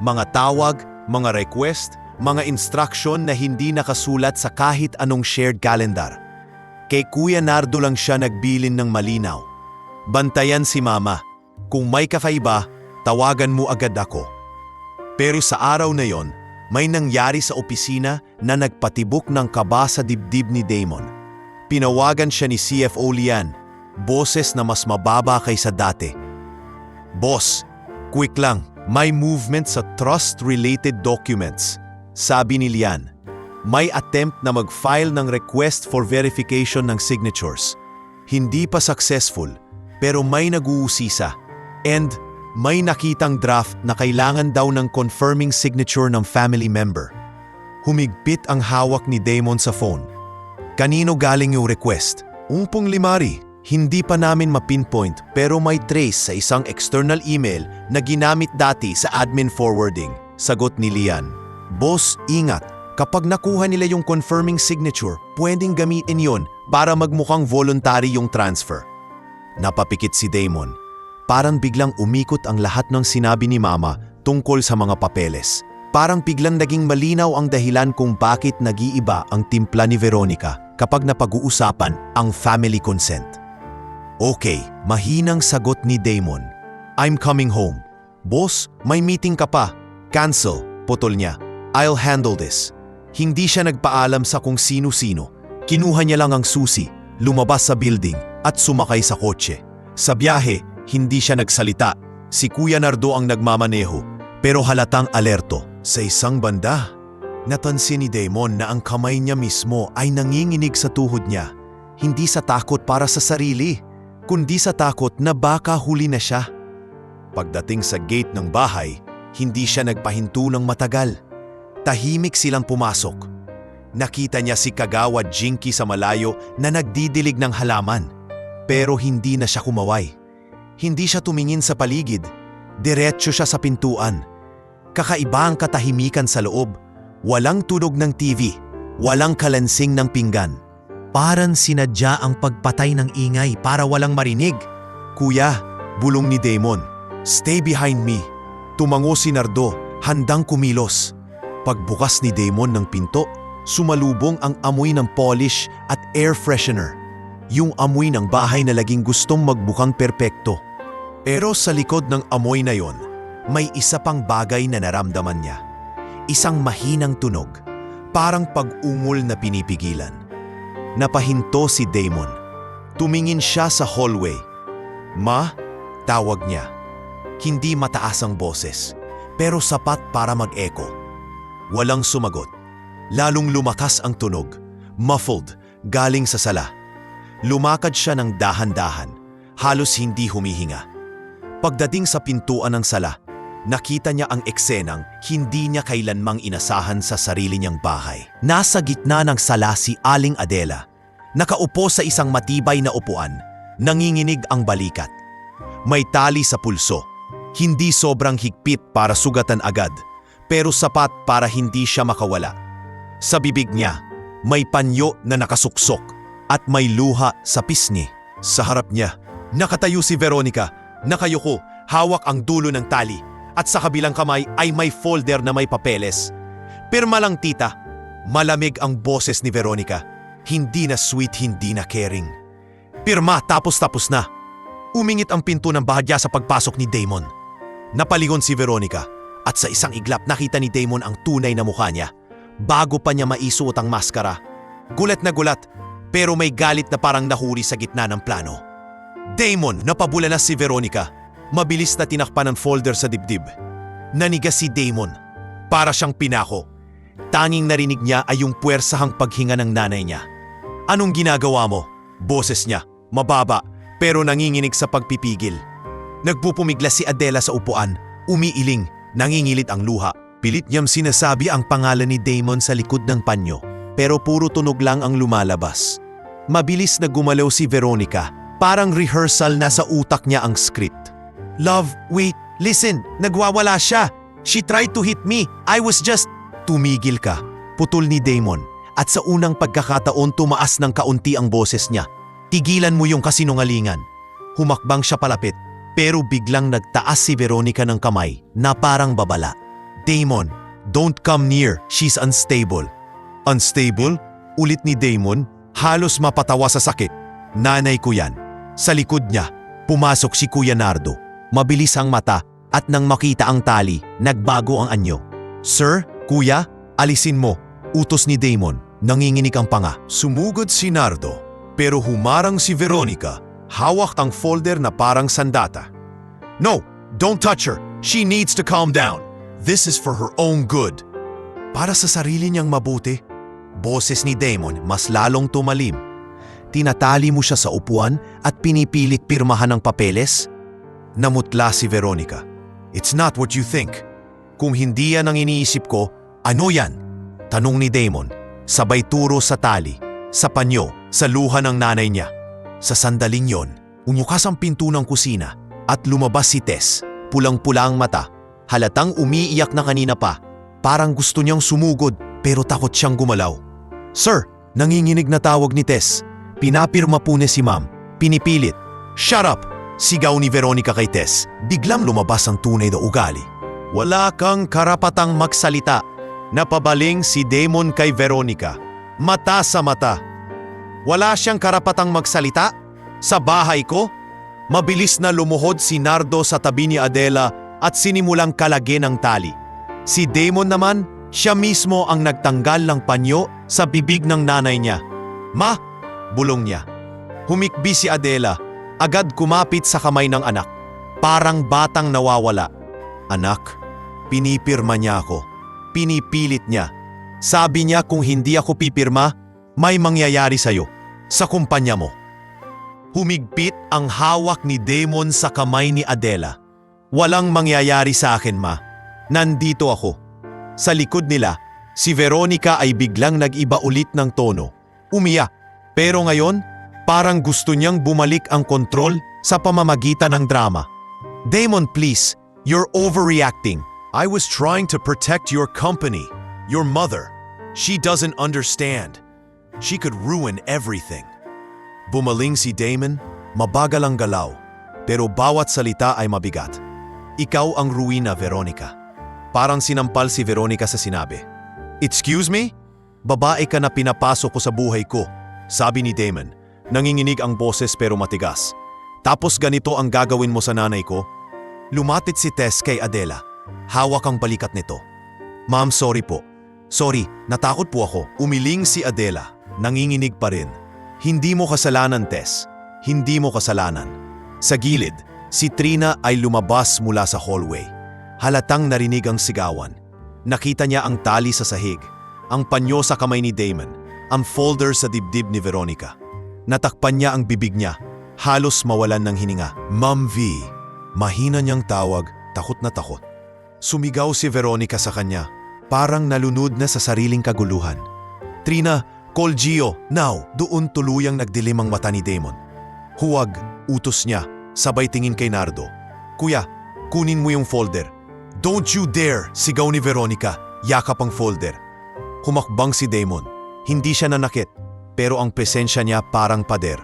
mga tawag, mga request, mga instruction na hindi nakasulat sa kahit anong shared calendar. Kay Kuya Nardo lang siya nagbilin ng malinaw. Bantayan si Mama. Kung may kakaiba, tawagan mo agad ako. Pero sa araw na yon, may nangyari sa opisina na nagpatibok ng kaba sa dibdib ni Damon. Pinawagan siya ni CFO Lian, boses na mas mababa kaysa dati. Boss, quick lang, may movement sa trust-related documents. Sabi ni Lian, may attempt na mag-file ng request for verification ng signatures. Hindi pa successful, pero may nag-uusisa. And may nakitang draft na kailangan daw ng confirming signature ng family member. Humigpit ang hawak ni Damon sa phone. Kanino galing yung request? Umpong limari. Hindi pa namin mapinpoint pero may trace sa isang external email na ginamit dati sa admin forwarding. Sagot ni Lian. Boss, ingat. Kapag nakuha nila yung confirming signature, pwedeng gamitin yon para magmukhang voluntary yung transfer. Napapikit si Damon. Parang biglang umikot ang lahat ng sinabi ni Mama tungkol sa mga papeles. Parang biglang naging malinaw ang dahilan kung bakit nag-iiba ang timpla ni Veronica kapag napag-uusapan ang family consent. Okay, mahinang sagot ni Damon. I'm coming home. Boss, may meeting ka pa. Cancel, putol niya. I'll handle this. Hindi siya nagpaalam sa kung sino-sino. Kinuha niya lang ang susi, lumabas sa building at sumakay sa kotse. Sa biyahe, hindi siya nagsalita. Si Kuya Nardo ang nagmamaneho, pero halatang alerto. Sa isang banda, napansin ni Damon na ang kamay niya mismo ay nanginginig sa tuhod niya. Hindi sa takot para sa sarili, kundi sa takot na baka huli na siya. Pagdating sa gate ng bahay, hindi siya nagpahinto ng matagal. Tahimik silang pumasok. Nakita niya si Kagawad Jinky sa malayo na nagdidilig ng halaman. Pero hindi na siya kumaway. Hindi siya tumingin sa paligid. Diretso siya sa pintuan. Kakaiba ang katahimikan sa loob. Walang tunog ng TV. Walang kalansing ng pinggan. Parang sinadya ang pagpatay ng ingay para walang marinig. Kuya, bulong ni Damon. Stay behind me. Tumango si Nardo, handang kumilos. Pagbukas ni Damon ng pinto, sumalubong ang amoy ng polish at air freshener. Yung amoy ng bahay na laging gustong magbukang perpekto. Pero sa likod ng amoy na yon, may isa pang bagay na naramdaman niya. Isang mahinang tunog, parang pag-ungol na pinipigilan. Napahinto si Damon. Tumingin siya sa hallway. Ma, tawag niya. Hindi mataas ang boses, pero sapat para mag-echo. Walang sumagot. Lalong lumakas ang tunog, muffled, galing sa sala. Lumakad siya ng dahan-dahan, halos hindi humihinga. Pagdating sa pintuan ng sala, nakita niya ang eksenang hindi niya kailanmang inasahan sa sarili niyang bahay. Nasa gitna ng sala si Aling Adela. Nakaupo sa isang matibay na upuan, nanginginig ang balikat. May tali sa pulso, hindi sobrang higpit para sugatan agad, pero sapat para hindi siya makawala. Sa bibig niya, may panyo na nakasuksok at may luha sa pisngi. Sa harap niya, nakatayo si Veronica, nakayuko, hawak ang dulo ng tali at sa kabilang kamay ay may folder na may papeles. Pirma lang tita, malamig ang boses ni Veronica. Hindi na sweet, hindi na caring. Pirma tapos na. Umingit ang pinto ng bahagya sa pagpasok ni Damon. Napalingon si Veronica at sa isang iglap nakita ni Damon ang tunay na mukha niya. Bago pa niya maisuot ang maskara. Gulat na gulat, pero may galit na parang nahuri sa gitna ng plano. Damon, napabula na si Veronica. Mabilis na tinakpan ang folder sa dibdib. Nanigas si Damon. Para siyang pinako. Tanging narinig niya ay yung puwersahang paghinga ng nanay niya. Anong ginagawa mo? Boses niya, mababa, pero nanginginig sa pagpipigil. Nagpupumiglas si Adela sa upuan, umiiling, nangingilit ang luha. Pilit niyang sinasabi ang pangalan ni Damon sa likod ng panyo, pero puro tunog lang ang lumalabas. Mabilis na gumalaw si Veronica, Parang rehearsal na sa utak niya ang script. Love, wait, listen, nagwawala siya. She tried to hit me. I was just... Tumigil ka, putol ni Damon. At sa unang pagkakataon tumaas ng kaunti ang boses niya. Tigilan mo yung kasinungalingan. Humakbang siya palapit, pero biglang nagtaas si Veronica ng kamay na parang babala. Damon, don't come near, she's unstable. Unstable? Ulit ni Damon, halos mapatawa sa sakit. Nanay ko yan. Sa likod niya, pumasok si Kuya Nardo. Mabilis ang mata at nang makita ang tali, nagbago ang anyo. Sir, Kuya, alisin mo. Utos ni Damon, nanginginig ang panga. Sumugod si Nardo, pero humarang si Veronica. Hawak ang folder na parang sandata. No, don't touch her. She needs to calm down. This is for her own good. Para sa sarili niyang mabuti, boses ni Damon mas lalong tumalim. Tinatali mo siya sa upuan at pinipilit pirmahan ng papeles? Namutla si Veronica. It's not what you think. Kung hindi yan ang iniisip ko, ano yan? Tanong ni Damon, sabay turo sa tali, sa panyo, sa luha ng nanay niya. Sa sandaling yon, umukas ang pinto ng kusina at lumabas si Tess, pulang-pula ang mata, halatang umiiyak na kanina pa. Parang gusto niyang sumugod pero takot siyang gumalaw. Sir, nanginginig na tawag ni Tess. Pinapirma po niya si Ma'am. Pinipilit. Shut up! Sigaw ni Veronica kay Tess. Biglang lumabas ang tunay na ugali. Wala kang karapatang magsalita. Napabaling si Damon kay Veronica. Mata sa mata. Wala siyang karapatang magsalita? Sa bahay ko? Mabilis na lumuhod si Nardo sa tabi ni Adela at sinimulang kalagin ang tali. Si Damon naman, siya mismo ang nagtanggal ng panyo sa bibig ng nanay niya. Ma! Bulong niya. Humikbi si Adela, agad kumapit sa kamay ng anak. Parang batang nawawala. Anak, pinipirma niya ako. Pinipilit niya. Sabi niya kung hindi ako pipirma, may mangyayari sa'yo, sa kumpanya mo. Humigpit ang hawak ni Damon sa kamay ni Adela. Walang mangyayari sa akin, Ma. Nandito ako. Sa likod nila, si Veronica ay biglang nag-iba ulit ng tono. Umiyak. Pero ngayon, parang gusto niyang bumalik ang kontrol sa pamamagitan ng drama. Damon, please, you're overreacting. I was trying to protect your company, your mother. She doesn't understand. She could ruin everything. Bumaling si Damon, mabagal ang galaw, pero bawat salita ay mabigat. Ikaw ang ruina, Veronica. Parang sinampal si Veronica sa sinabi. Excuse me? Babae ka na pinapasok ko sa buhay ko. Sabi ni Damon, nanginginig ang boses pero matigas. Tapos ganito ang gagawin mo sa nanay ko? Lumapit si Tess kay Adela. Hawak ang balikat nito. Ma'am, sorry po. Sorry, natakot po ako. Umiling si Adela. Nanginginig pa rin. Hindi mo kasalanan, Tess. Hindi mo kasalanan. Sa gilid, si Trina ay lumabas mula sa hallway. Halatang narinig ang sigawan. Nakita niya ang tali sa sahig, ang panyo sa kamay ni Damon, ang folder sa dibdib ni Veronica. Natakpan niya ang bibig niya, halos mawalan ng hininga. Ma'am V, mahina niyang tawag, takot na takot. Sumigaw si Veronica sa kanya, parang nalunod na sa sariling kaguluhan. Trina, call Gio, now! Doon tuluyang nagdilim ang mata ni Damon. Huwag, utos niya, sabay tingin kay Nardo. Kuya, kunin mo yung folder. Don't you dare! Sigaw ni Veronica, yakap ang folder. Humakbang si Damon. Hindi siya nanakit, pero ang presensya niya parang pader.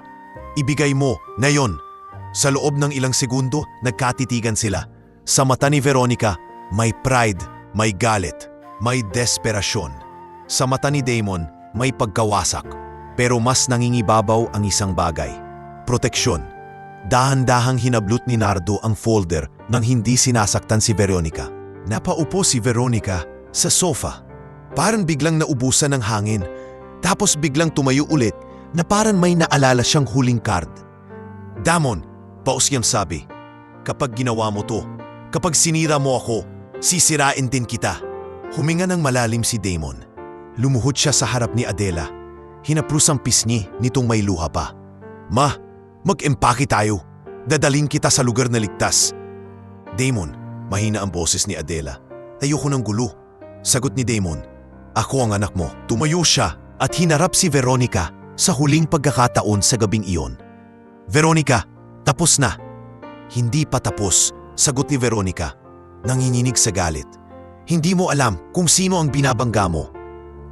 Ibigay mo, ngayon. Sa loob ng ilang segundo, nagkatitigan sila. Sa mata ni Veronica, may pride, may galit, may desperasyon. Sa mata ni Damon, may pagkawasak, pero mas nangingibabaw ang isang bagay. Proteksyon. Dahan-dahang hinablot ni Nardo ang folder nang hindi sinasaktan si Veronica. Napaupo si Veronica sa sofa. Parang biglang naubusan ng hangin. Tapos biglang tumayo ulit na parang may naalala siyang huling card. Damon, paus niyang sabi, kapag ginawa mo to, kapag sinira mo ako, sisirain din kita. Huminga ng malalim si Damon. Lumuhod siya sa harap ni Adela. Hinaprus ang pisngi nitong may luha pa. Ma, mag-empake tayo. Dadalhin kita sa lugar na ligtas. Damon, mahina ang boses ni Adela. Ayoko ng gulo. Sagot ni Damon, ako ang anak mo. Tumayo siya at hinarap si Veronica sa huling pagkakataon sa gabing iyon. Veronica, tapos na. Hindi pa tapos, sagot ni Veronica. Nanginginig sa galit. Hindi mo alam kung sino ang binabangga mo.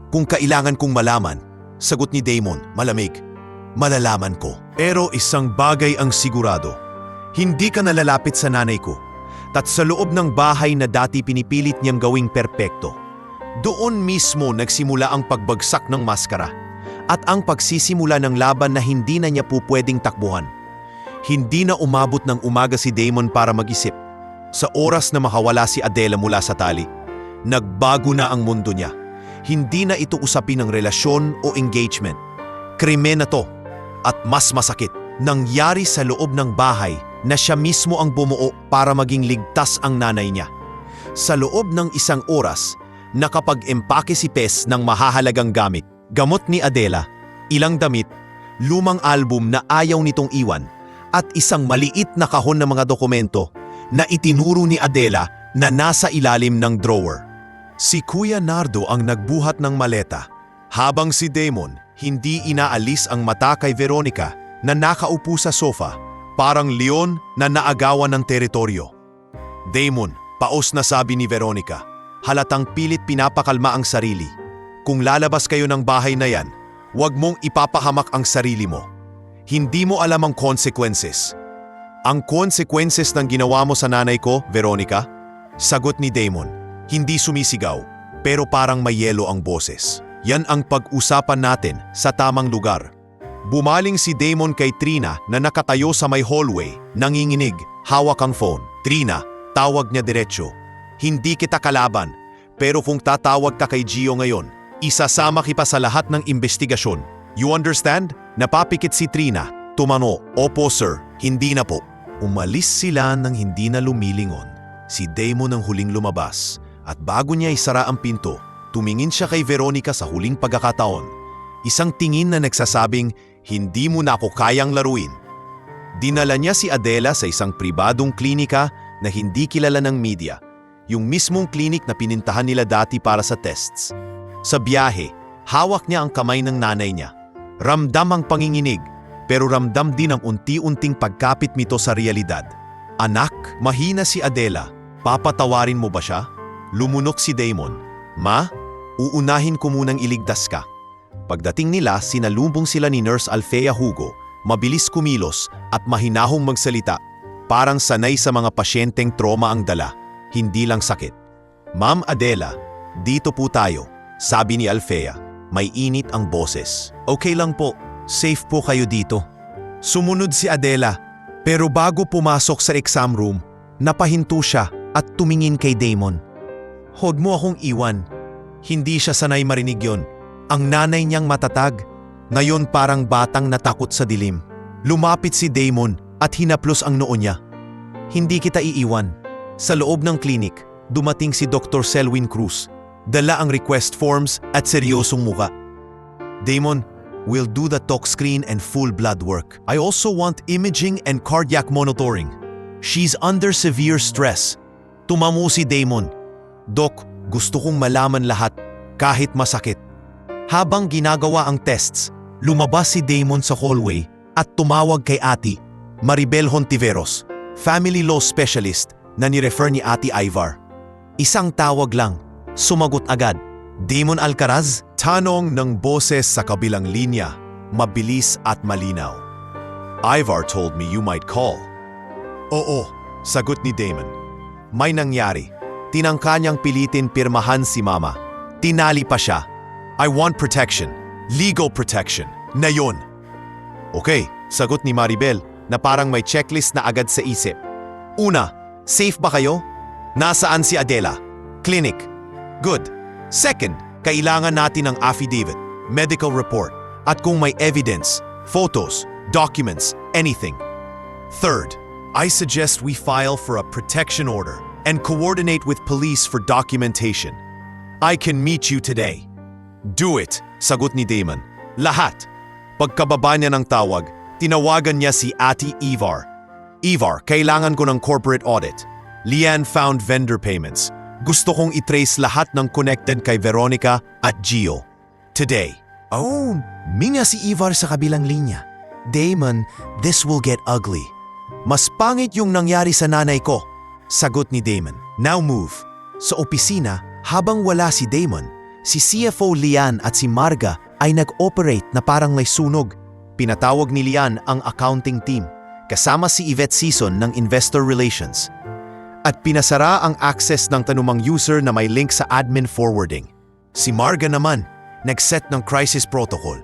Kung kailangan kong malaman, sagot ni Damon, malamig. Malalaman ko. Pero isang bagay ang sigurado. Hindi ka nalalapit sa nanay ko. At sa loob ng bahay na dati pinipilit niyang gawing perpekto. Doon mismo nagsimula ang pagbagsak ng maskara at ang pagsisimula ng laban na hindi na niya po pwedeng takbuhan. Hindi na umabot ng umaga si Damon para mag-isip. Sa oras na makawala si Adela mula sa tali, nagbago na ang mundo niya. Hindi na ito usapin ng relasyon o engagement. Krimen na to. At mas masakit, nangyari sa loob ng bahay na siya mismo ang bumuo para maging ligtas ang nanay niya. Sa loob ng isang oras, nakapag-empake si Pes ng mahahalagang gamit. Gamot ni Adela, ilang damit, lumang album na ayaw nitong iwan, at isang maliit na kahon ng mga dokumento na itinuro ni Adela na nasa ilalim ng drawer. Si Kuya Nardo ang nagbuhat ng maleta, habang si Damon hindi inaalis ang mata kay Veronica na nakaupo sa sofa, parang leon na naagawan ng teritoryo. Damon, paos na sabi ni Veronica, halatang pilit pinapakalma ang sarili. Kung lalabas kayo ng bahay na yan, huwag mong ipapahamak ang sarili mo. Hindi mo alam ang consequences. Ang consequences ng ginawa mo sa nanay ko, Veronica? Sagot ni Damon, hindi sumisigaw, pero parang may yelo ang boses. Yan ang pag-usapan natin sa tamang lugar. Bumaling si Damon kay Trina na nakatayo sa may hallway, nanginginig, hawak ang phone. Trina, tawag niya diretsyo. Hindi kita kalaban, pero kung tatawag ka kay Gio ngayon, isasama kita sa lahat ng investigasyon. You understand? Napapikit si Trina. Tumano, opo sir, hindi na po. Umalis sila nang hindi na lumilingon. Si Damon ang huling lumabas, at bago niya isara ang pinto, tumingin siya kay Veronica sa huling pagkakataon. Isang tingin na nagsasabing, hindi mo na ako kayang laruin. Dinala niya si Adela sa isang pribadong klinika na hindi kilala ng media, yung mismong klinik na pinintahan nila dati para sa tests. Sa biyahe, hawak niya ang kamay ng nanay niya. Ramdam ang panginginig, pero ramdam din ang unti-unting pagkapit nito sa realidad. Anak, mahina si Adela. Papatawarin mo ba siya? Lumunok si Damon. Ma, uunahin ko munang iligtas ka. Pagdating nila, sinalumbong sila ni Nurse Alfea Hugo, mabilis kumilos at mahinahong magsalita. Parang sanay sa mga pasyenteng trauma ang dala, hindi lang sakit. Ma'am Adela, dito po tayo, sabi ni Alfea. May init ang boses. Okay lang po, safe po kayo dito. Sumunod si Adela, pero bago pumasok sa exam room, napahinto siya at tumingin kay Damon. Huwag mo akong iwan. Hindi siya sanay marinig yon. Ang nanay niyang matatag, ngayon parang batang natakot sa dilim. Lumapit si Damon at hinaplos ang noo niya. Hindi kita iiwan. Sa loob ng klinik, dumating si Dr. Selwyn Cruz. Dala ang request forms at seryosong muka. Damon, we'll do the talk screen and full blood work. I also want imaging and cardiac monitoring. She's under severe stress. Tumamo si Damon. Doc, gusto kong malaman lahat, kahit masakit. Habang ginagawa ang tests, lumabas si Damon sa hallway at tumawag kay Ate Maribel Hontiveros, family law specialist na ni-refer ni Ate Ivar. Isang tawag lang, sumagot agad. Damon Alcaraz? Tanong ng boses sa kabilang linya, mabilis at malinaw. Ivar told me you might call. Oo, sagot ni Damon. May nangyari. Tinangka niyang pilitin pirmahan si Mama. Tinali pa siya. I want protection. Legal protection. Na yun. Okay, sagot ni Maribel na parang may checklist na agad sa isip. Una, safe ba kayo? Nasaan si Adela? Clinic. Good. Second, kailangan natin ng affidavit, medical report, at kung may evidence, photos, documents, anything. Third, I suggest we file for a protection order and coordinate with police for documentation. I can meet you today. Do it, sagot ni Damon. Lahat. Pagkababa niya ng tawag, tinawagan niya si Ate Ivar. Ivar, kailangan ko ng corporate audit. Lian found vendor payments. Gusto kong itrace lahat ng connected kay Veronica at Gio. Today. Oh, minga si Ivar sa kabilang linya. Damon, this will get ugly. Mas pangit yung nangyari sa nanay ko, sagot ni Damon. Now move. Sa opisina, habang wala si Damon, si CFO Lian at si Marga ay nag-operate na parang may sunog. Pinatawag ni Lian ang accounting team, kasama si Yvette Sison ng Investor Relations. At pinasara ang access ng tanumang user na may link sa admin forwarding. Si Marga naman, nag-set ng crisis protocol.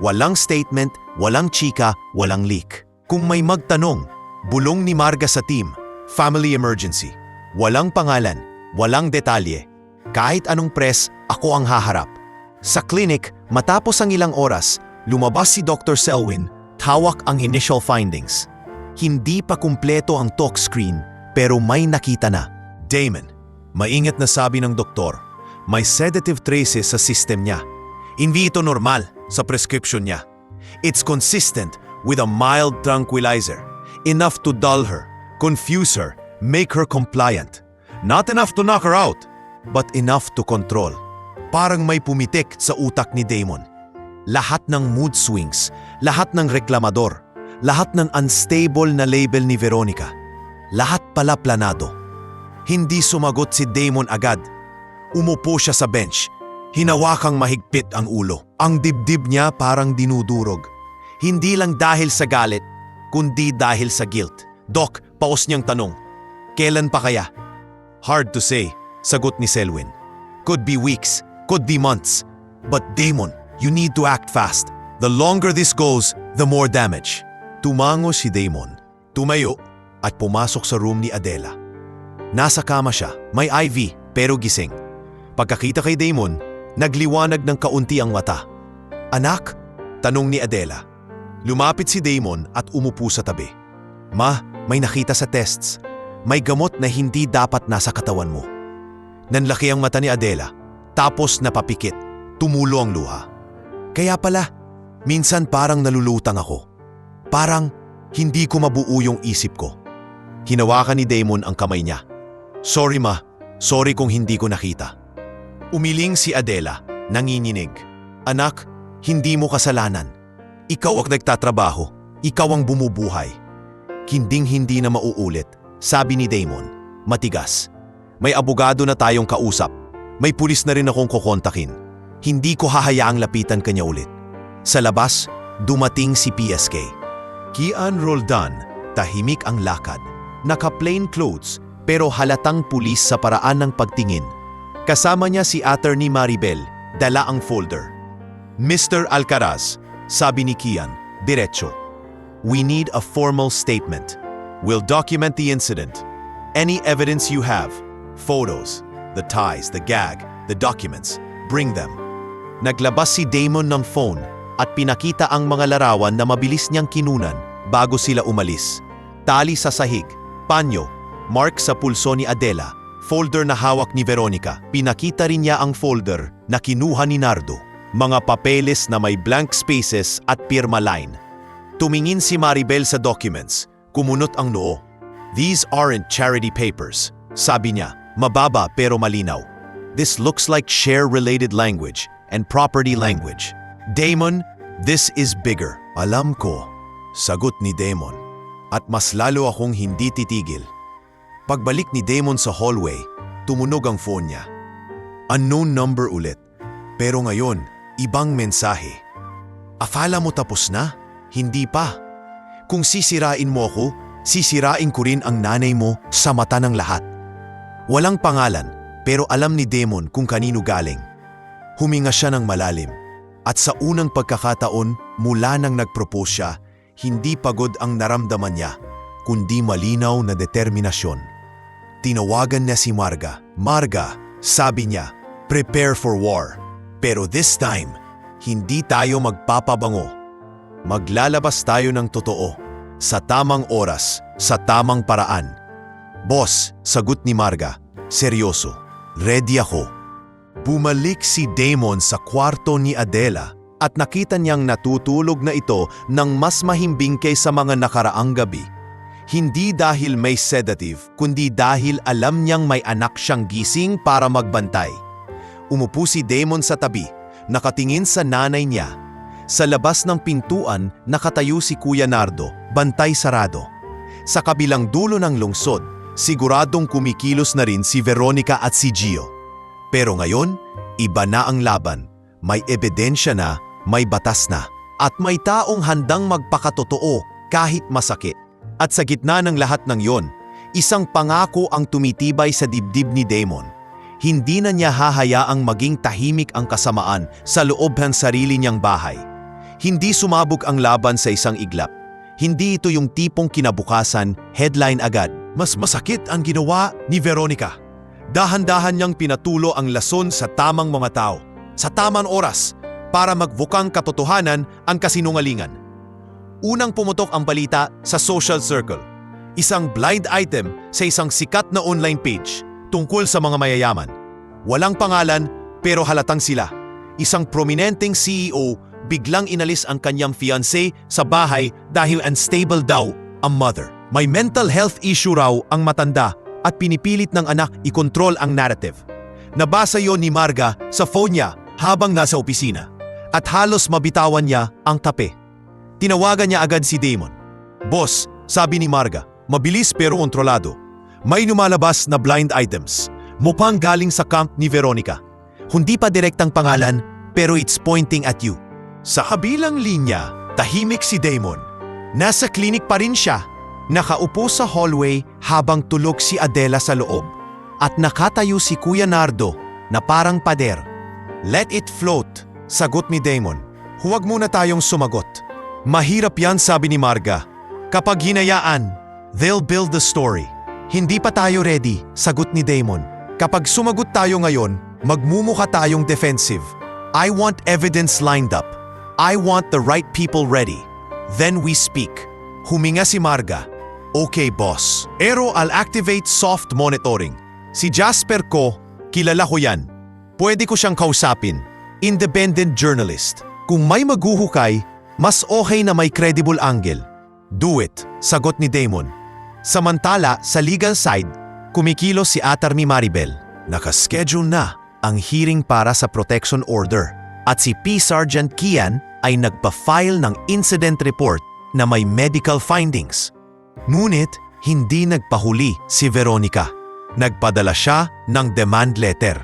Walang statement, walang chika, walang leak. Kung may magtanong, bulong ni Marga sa team, family emergency. Walang pangalan, walang detalye. Kahit anong press, ako ang haharap. Sa clinic, matapos ang ilang oras, lumabas si Dr. Selwyn, hawak ang initial findings. Hindi pa kumpleto ang talk screen, pero may nakita na. Damon, maingat na sabi ng doktor, may sedative traces sa system niya. Hindi ito normal sa prescription niya. It's consistent with a mild tranquilizer, enough to dull her, confuse her, make her compliant. Not enough to knock her out, but enough to control. Parang may pumitik sa utak ni Damon. Lahat ng mood swings, lahat ng reklamador, lahat ng unstable na label ni Veronica, lahat pala planado. Hindi sumagot si Damon agad. Umupo siya sa bench. Hinawakang mahigpit ang ulo. Ang dibdib niya parang dinudurog. Hindi lang dahil sa galit, kundi dahil sa guilt. Doc, paus niyang tanong, kailan pa kaya? Hard to say, sagot ni Selwyn. Could be weeks, could be months. But Damon, you need to act fast. The longer this goes, the more damage. Tumango si Damon. Tumayo at pumasok sa room ni Adela. Nasa kama siya, may IV, pero gising. Pagkakita kay Damon, nagliwanag ng kaunti ang mata. Anak? Tanong ni Adela. Lumapit si Damon at umupo sa tabi. Ma, may nakita sa tests. May gamot na hindi dapat nasa katawan mo. Nanlaki ang mata ni Adela, tapos napapikit, tumulo ang luha. Kaya pala, minsan parang nalulutang ako. Parang hindi ko mabuo yung isip ko. Hinawakan ni Damon ang kamay niya. Sorry ma, sorry kung hindi ko nakita. Umiling si Adela, nanginginig. Anak, hindi mo kasalanan. Ikaw ang nagtatrabaho, ikaw ang bumubuhay. Hinding-hindi na mauulit, sabi ni Damon, matigas. May abogado na tayong kausap. May pulis na rin akong kukontakin. Hindi ko hahayaang lapitan kanya ulit. Sa labas, dumating si PSK. Kian Roldan, tahimik ang lakad. Naka-plain clothes, pero halatang pulis sa paraan ng pagtingin. Kasama niya si Attorney Maribel, dala ang folder. Mr. Alcaraz, sabi ni Kian, diretso. We need a formal statement. We'll document the incident. Any evidence you have, photos, the ties, the gag, the documents, bring them. Naglabas si Damon ng phone at pinakita ang mga larawan na mabilis niyang kinunan bago sila umalis. Tali sa sahig, panyo, mark sa pulso ni Adela, folder na hawak ni Veronica. Pinakita rin niya ang folder na kinuha ni Nardo. Mga papeles na may blank spaces at pirma line. Tumingin si Maribel sa documents. Kumunot ang noo. These aren't charity papers, sabi niya, mababa pero malinaw. This looks like share-related language and property language. Damon, this is bigger. Alam ko, sagot ni Damon. At mas lalo akong hindi titigil. Pagbalik ni Damon sa hallway, tumunog ang phone niya. Unknown number ulit. Pero ngayon, ibang mensahe. Akala mo tapos na? Hindi pa. Kung sisirain mo ako, sisirain ko rin ang nanay mo sa mata ng lahat. Walang pangalan, pero alam ni Damon kung kanino galing. Huminga siya ng malalim. At sa unang pagkakataon, mula nang nag-propose siya, hindi pagod ang naramdaman niya, kundi malinaw na determinasyon. Tinawagan niya si Marga. Marga, sabi niya, prepare for war. Pero this time, hindi tayo magpapabango. Maglalabas tayo ng totoo, sa tamang oras, sa tamang paraan. Boss, sagot ni Marga, seryoso, ready ako. Bumalik si Damon sa kwarto ni Adela at nakita niyang natutulog na ito ng mas mahimbing kaysa mga nakaraang gabi. Hindi dahil may sedative, kundi dahil alam niyang may anak siyang gising para magbantay. Umupo si Damon sa tabi, nakatingin sa nanay niya. Sa labas ng pintuan, nakatayo si Kuya Nardo, bantay sarado. Sa kabilang dulo ng lungsod, siguradong kumikilos na rin si Veronica at si Gio. Pero ngayon, iba na ang laban. May ebidensya na, may batas na. At may taong handang magpakatotoo kahit masakit. At sa gitna ng lahat ng yon, isang pangako ang tumitibay sa dibdib ni Damon. Hindi na niya hahayaang maging tahimik ang kasamaan sa loob ng sarili niyang bahay. Hindi sumabog ang laban sa isang iglap. Hindi ito yung tipong kinabukasan, headline agad. Mas masakit ang ginawa ni Veronica. Dahan-dahan niyang pinatulo ang lason sa tamang mga tao, sa tamang oras, para magvukang katotohanan ang kasinungalingan. Unang pumutok ang balita sa social circle. Isang blind item sa isang sikat na online page tungkol sa mga mayayaman. Walang pangalan pero halatang sila. Isang prominenteng CEO biglang inalis ang kanyang fiancé sa bahay dahil unstable daw ang mother. May mental health issue raw ang matanda at pinipilit ng anak ikontrol ang narrative. Nabasa yon ni Marga sa phone niya habang nasa opisina at halos mabitawan niya ang tape. Tinawagan niya agad si Damon. "Boss," sabi ni Marga, mabilis pero kontrolado. "May lumalabas na blind items. Mukhang galing sa camp ni Veronica. Hindi pa direktang pangalan pero it's pointing at you." Sa kabilang linya, tahimik si Damon. Nasa klinik pa rin siya. Nakaupo sa hallway habang tulog si Adela sa loob. At nakatayo si Kuya Nardo na parang pader. "Let it float," sagot ni Damon. "Huwag muna tayong sumagot. Mahirap yan," sabi ni Marga. "Kapag hinayaan, they'll build the story." "Hindi pa tayo ready," sagot ni Damon. "Kapag sumagot tayo ngayon, magmumukha tayong defensive. I want evidence lined up. I want the right people ready. Then we speak." Huminga si Marga. "Okay, boss. Pero I'll activate soft monitoring. Si Jasper ko, kilala ko yan. Pwede ko siyang kausapin. Independent journalist. Kung may maghuhukay, mas okay na may credible angle." "Do it," sagot ni Damon. Samantala, sa legal side, kumikilos si Attorney Maribel. Nakaschedule na ang hearing para sa protection order at si P. Sergeant Kian ay nagpa-file ng incident report na may medical findings. Ngunit, hindi nagpahuli si Veronica. Nagpadala siya ng demand letter.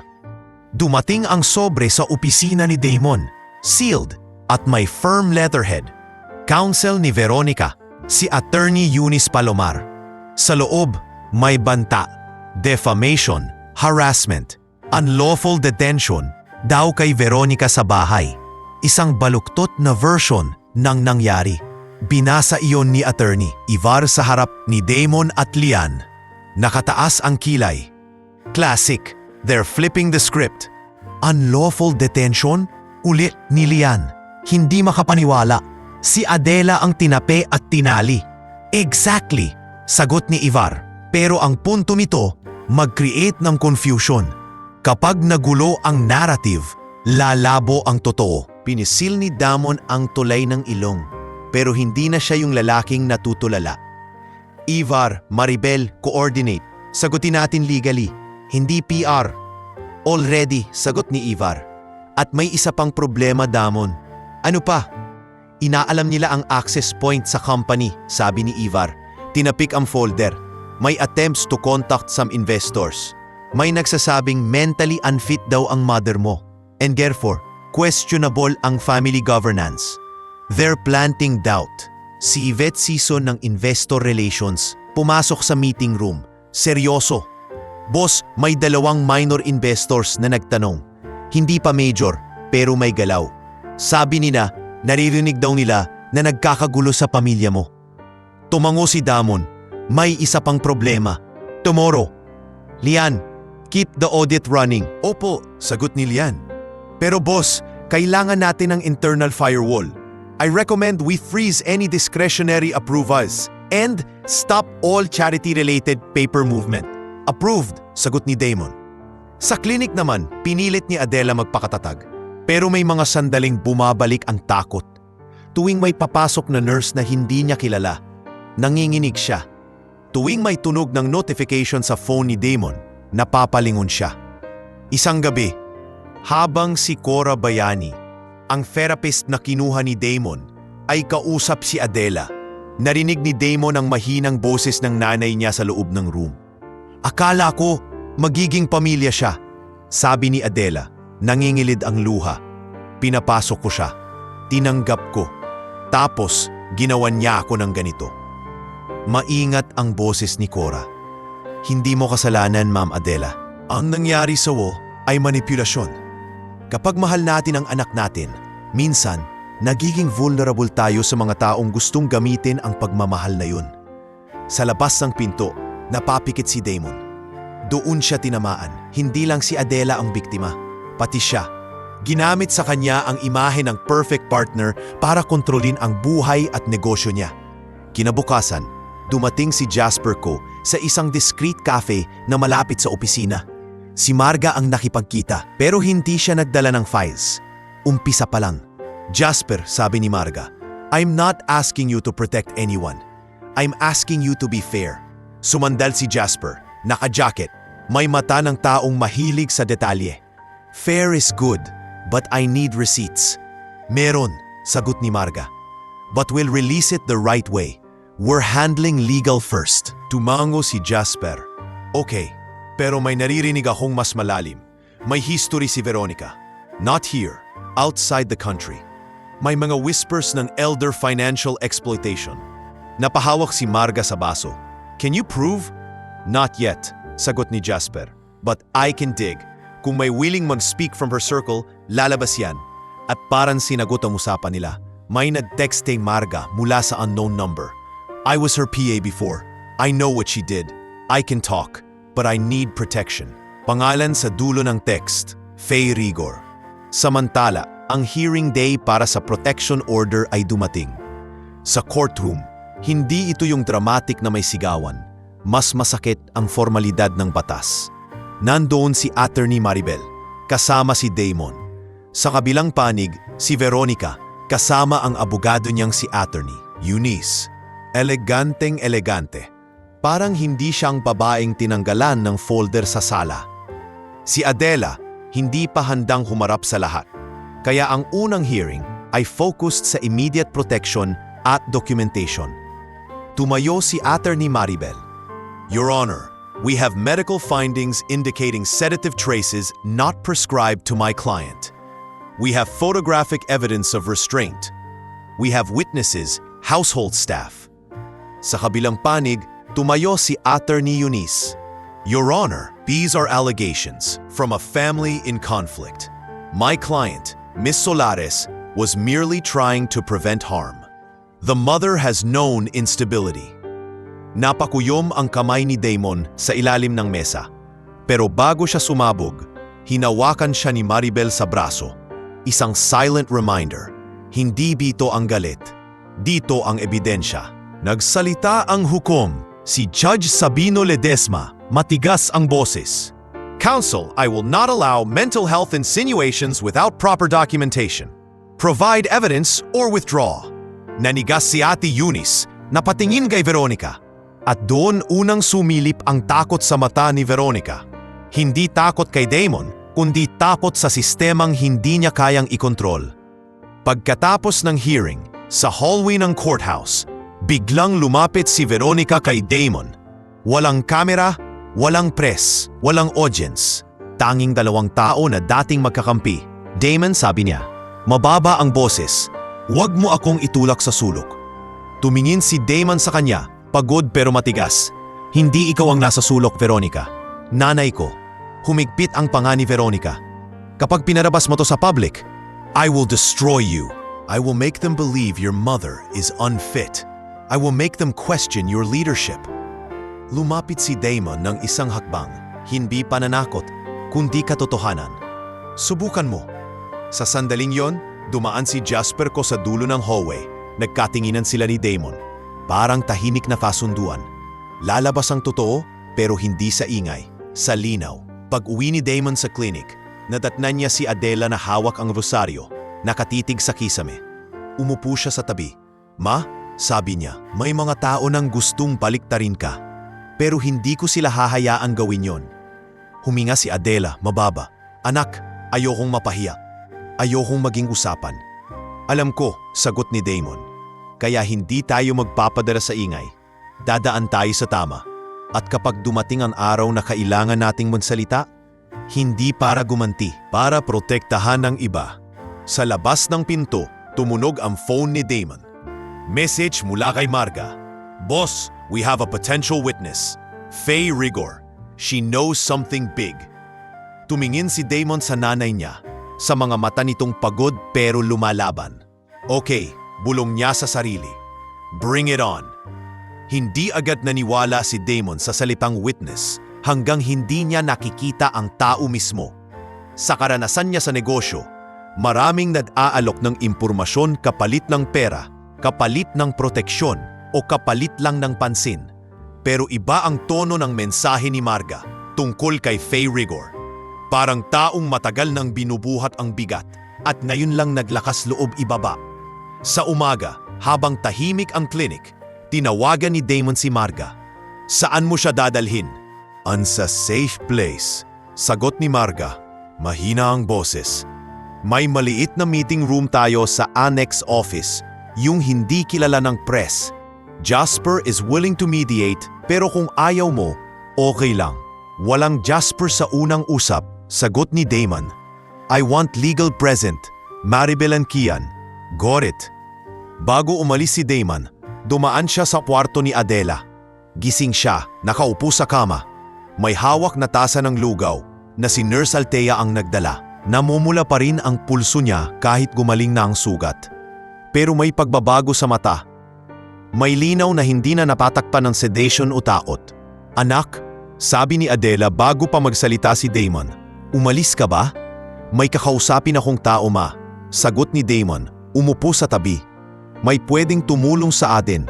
Dumating ang sobre sa opisina ni Damon, sealed at may firm letterhead. Counsel ni Veronica, si Attorney Eunice Palomar. Sa loob, may banta, defamation, harassment, unlawful detention daw kay Veronica sa bahay. Isang baluktot na version ng nangyari. Binasa iyon ni Attorney Ivar sa harap ni Damon at Lian. Nakataas ang kilay. Classic, they're flipping the script. Unlawful detention? Ulit ni Lian. Hindi makapaniwala. Si Adela ang tinape at tinali. Exactly, sagot ni Ivar. Pero ang punto nito, mag-create ng confusion. Kapag nagulo ang narrative, lalabo ang totoo. Pinisil ni Damon ang tulay ng ilong, pero hindi na siya yung lalaking natutulala. "Ivar, Maribel, coordinate. Sagutin natin legally, hindi PR." "Already," sagot ni Ivar. "At may isa pang problema, Damon." "Ano pa?" "Inaalam nila ang access point sa company," sabi ni Ivar. Tinapik ang folder. May attempts to contact some investors. May nagsasabing mentally unfit daw ang mother mo. And therefore, questionable ang family governance. They're planting doubt. Si Yvette Sison ng Investor Relations pumasok sa meeting room. Seryoso. "Boss, may 2 minor investors na nagtanong. Hindi pa major, pero may galaw. Sabi nila, naririnig daw nila na nagkakagulo sa pamilya mo." Tumango si Damon. "May isa pang problema. Tomorrow." "Lian, keep the audit running." "Opo," sagot ni Lian. "Pero boss, kailangan natin ng internal firewall. I recommend we freeze any discretionary approvals and stop all charity-related paper movement." "Approved," sagot ni Damon. Sa klinik naman, pinilit ni Adela magpakatatag. Pero may mga sandaling bumabalik ang takot. Tuwing may papasok na nurse na hindi niya kilala, nanginginig siya. Tuwing may tunog ng notification sa phone ni Damon, napapalingon siya. Isang gabi, habang si Cora Bayani, Ang therapist na kinuha ni Damon ay kausap si Adela. Narinig ni Damon ang mahinang boses ng nanay niya sa loob ng room. Akala ko magiging pamilya siya, sabi ni Adela. Nangingilid ang luha. Pinapasok ko siya. Tinanggap ko. Tapos ginawan niya ako ng ganito. Maingat ang boses ni Cora. Hindi mo kasalanan, Ma'am Adela. Ang nangyari sa wo ay manipulasyon. Kapag mahal natin ang anak natin, minsan nagiging vulnerable tayo sa mga taong gustong gamitin ang pagmamahal na yun. Sa labas ng pinto, napapikit si Damon. Doon siya tinamaan. Hindi lang si Adela ang biktima, pati siya. Ginamit sa kanya ang imahe ng perfect partner para kontrolin ang buhay at negosyo niya. Kinabukasan, dumating si Jasper Ko sa isang discreet cafe na malapit sa opisina. Si Marga ang nakipagkita pero hindi siya nagdala ng files. Umpisa pa lang. Jasper, sabi ni Marga, I'm not asking you to protect anyone. I'm asking you to be fair. Sumandal si Jasper, naka-jacket, may mata ng taong mahilig sa detalye. Fair is good, but I need receipts. Meron, sagot ni Marga. But we'll release it the right way. We're handling legal first. Tumango si Jasper. Okay, pero may naririnig akong mas malalim. May history si Veronica. Not here, outside the country. May mga whispers ng elder financial exploitation. Napahawak si Marga sa baso. Can you prove? Not yet, sagot ni Jasper. But I can dig. Kung may willing mag-speak from her circle, lalabas yan. At parang sinagot ang usapan nila. May nag-text kay Marga mula sa unknown number. I was her PA before. I know what she did. I can talk, but I need protection. Pangalan sa dulo ng text, Faye Rigor. Samantala, ang hearing day para sa protection order ay dumating. Sa courtroom, hindi ito yung dramatic na may sigawan. Mas masakit ang formalidad ng batas. Nandoon si Attorney Maribel, kasama si Damon. Sa kabilang panig, si Veronica, kasama ang abogado niyang si Attorney Eunice. Eleganteng-elegante. Parang hindi siyang babaeng tinanggalan ng folder sa sala. Si Adela, hindi pa handang humarap sa lahat. Kaya ang unang hearing ay focused sa immediate protection at documentation. Tumayo si Attorney Maribel. Your Honor, we have medical findings indicating sedative traces not prescribed to my client. We have photographic evidence of restraint. We have witnesses, household staff. Sa kabilang panig, tumayo si Attorney Eunice. Your Honor, these are allegations from a family in conflict. My client, Ms. Solares, was merely trying to prevent harm. The mother has known instability. Napakuyom ang kamay ni Damon sa ilalim ng mesa. Pero bago siya sumabog, hinawakan siya ni Maribel sa braso. Isang silent reminder, hindi dito ang galit. Dito ang ebidensya. Nagsalita ang hukom, si Judge Sabino Ledesma, matigas ang boses. Counsel, I will not allow mental health insinuations without proper documentation. Provide evidence or withdraw. Nanigas si Ate Eunice, napatingin kay Veronica. At doon unang sumilip ang takot sa mata ni Veronica. Hindi takot kay Damon, kundi takot sa sistemang hindi niya kayang ikontrol. Pagkatapos ng hearing, sa hallway ng courthouse, biglang lumapit si Veronica kay Damon. Walang kamera, walang press, walang audience. Tanging dalawang tao na dating magkakampi. Damon, sabi niya, mababa ang boses. Huwag mo akong itulak sa sulok. Tumingin si Damon sa kanya, pagod pero matigas. Hindi ikaw ang nasa sulok, Veronica. Nanay ko. Humigpit ang panga ni Veronica. Kapag pinarabas mo to sa public, I will destroy you. I will make them believe your mother is unfit. I will make them question your leadership. Lumapit si Damon ng isang hakbang, hindi pananakot, kundi katotohanan. Subukan mo. Sa sandaling yon, dumaan si Jasper Ko sa dulo ng hallway. Nagkatinginan sila ni Damon. Parang tahimik na kasunduan. Lalabas ang totoo, pero hindi sa ingay, sa linaw. Pag-uwi ni Damon sa clinic, nadatnan niya si Adela na hawak ang rosaryo, nakatitig sa kisame. Umupo siya sa tabi. Ma, sabi niya, may mga tao nang gustong baliktarin ka. Pero hindi ko sila hahayaang gawin yon. Huminga si Adela, mababa. Anak, ayokong mapahiya. Ayokong maging usapan. Alam ko, sagot ni Damon. Kaya hindi tayo magpapadala sa ingay. Dadaan tayo sa tama. At kapag dumating ang araw na kailangan nating magsalita, hindi para gumanti, para protektahan ng iba. Sa labas ng pinto, tumunog ang phone ni Damon. Message mula kay Marga. Boss, we have a potential witness. Faye Rigor. She knows something big. Tumingin si Damon sa nanay niya. Sa mga mata nitong pagod pero lumalaban. Okay, bulong niya sa sarili. Bring it on. Hindi agad naniwala si Damon sa salitang witness hanggang hindi niya nakikita ang tao mismo. Sa karanasan niya sa negosyo, maraming nag-aalok ng impormasyon kapalit ng pera, kapalit ng proteksyon o kapalit lang ng pansin. Pero iba ang tono ng mensahe ni Marga tungkol kay Faye Rigor. Parang taong matagal nang binubuhat ang bigat at ngayon lang naglakas loob ibaba. Sa umaga, habang tahimik ang clinic, tinawagan ni Damon si Marga. Saan mo siya dadalhin? Sa safe place. Sagot ni Marga. Mahina ang boses. May maliit na meeting room tayo sa annex office, yung hindi kilala ng press. Jasper is willing to mediate, pero kung ayaw mo, okay lang. Walang Jasper sa unang usap, sagot ni Damon. I want legal present. Maribel and Kian. Got it. Bago umalis si Damon, dumaan siya sa kwarto ni Adela. Gising siya, nakaupo sa kama. May hawak na tasa ng lugaw na si Nurse Althea ang nagdala. Namumula pa rin ang pulso niya kahit gumaling na ang sugat. Pero may pagbabago sa mata. May linaw na hindi na napatakpan ng sedation o taot. Anak, sabi ni Adela bago pa magsalita si Damon. Umalis ka ba? May kakausapin akong tao ma. Sagot ni Damon, umupo sa tabi. May pwedeng tumulong sa atin,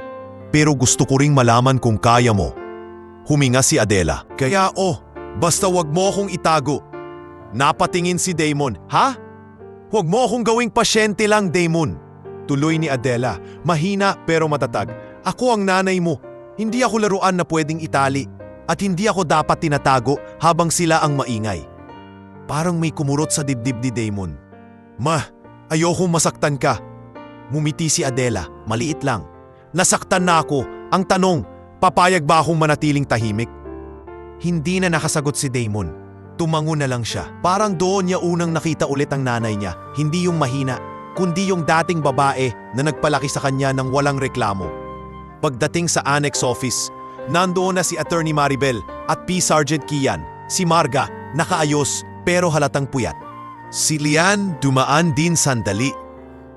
pero gusto ko ring malaman kung kaya mo. Huminga si Adela. Kaya basta wag mo akong itago. Napatingin si Damon. Ha? Huwag mo akong gawing pasyente lang, Damon. Tuloy ni Adela, mahina pero matatag. Ako ang nanay mo. Hindi ako laruan na pwedeng itali. At hindi ako dapat tinatago habang sila ang maingay. Parang may kumurot sa dibdib ni Damon. Ma, ayokong masaktan ka. Mumiti si Adela, maliit lang. Nasaktan na ako. Ang tanong, papayag ba akong manatiling tahimik? Hindi na nakasagot si Damon. Tumango na lang siya. Parang doon niya unang nakita ulit ang nanay niya. Hindi yung mahina, kundi yung dating babae na nagpalaki sa kanya ng walang reklamo. Pagdating sa annex office, nandoon na si Attorney Maribel at P. Sergeant Kian. Si Marga, nakaayos pero halatang puyat. Si Lian dumaan din sandali.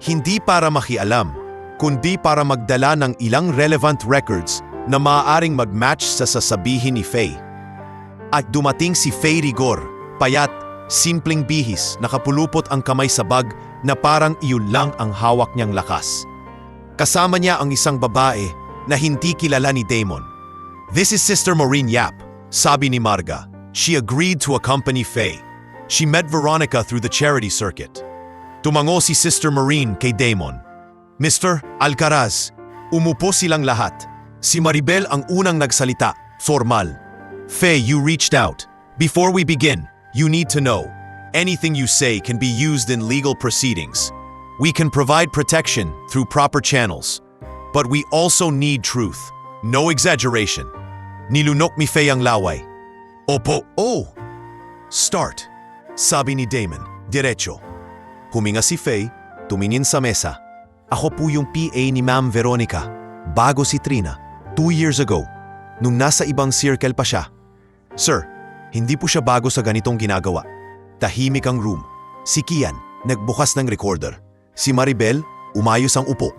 Hindi para makialam, kundi para magdala ng ilang relevant records na maaaring mag-match sa sasabihin ni Faye. At dumating si Faye Rigor, payat, simpleng bihis, nakapulupot ang kamay sa bag na parang iyon lang ang hawak niyang lakas. Kasama niya ang isang babae na hindi kilala ni Damon. This is Sister Maureen Yap, sabi ni Marga. She agreed to accompany Faye. She met Veronica through the charity circuit. Tumango si Sister Maureen kay Damon. Mr. Alcaraz, umupo silang lahat. Si Maribel ang unang nagsalita, formal. Faye, you reached out. Before we begin, you need to know, anything you say can be used in legal proceedings. We can provide protection through proper channels. But we also need truth. No exaggeration. Nilunok ni Faye ang laway. Opo. Start, sabi ni Damon, diretso. Huminga si Faye, tumingin sa mesa. Ako po yung PA ni Ma'am Veronica, bago si Trina, 2 years ago, nung nasa ibang circle pa siya. Sir, hindi po siya bago sa ganitong ginagawa. Tahimik ang room. Si Kian, nagbukas ng recorder. Si Maribel, umayos ang upo.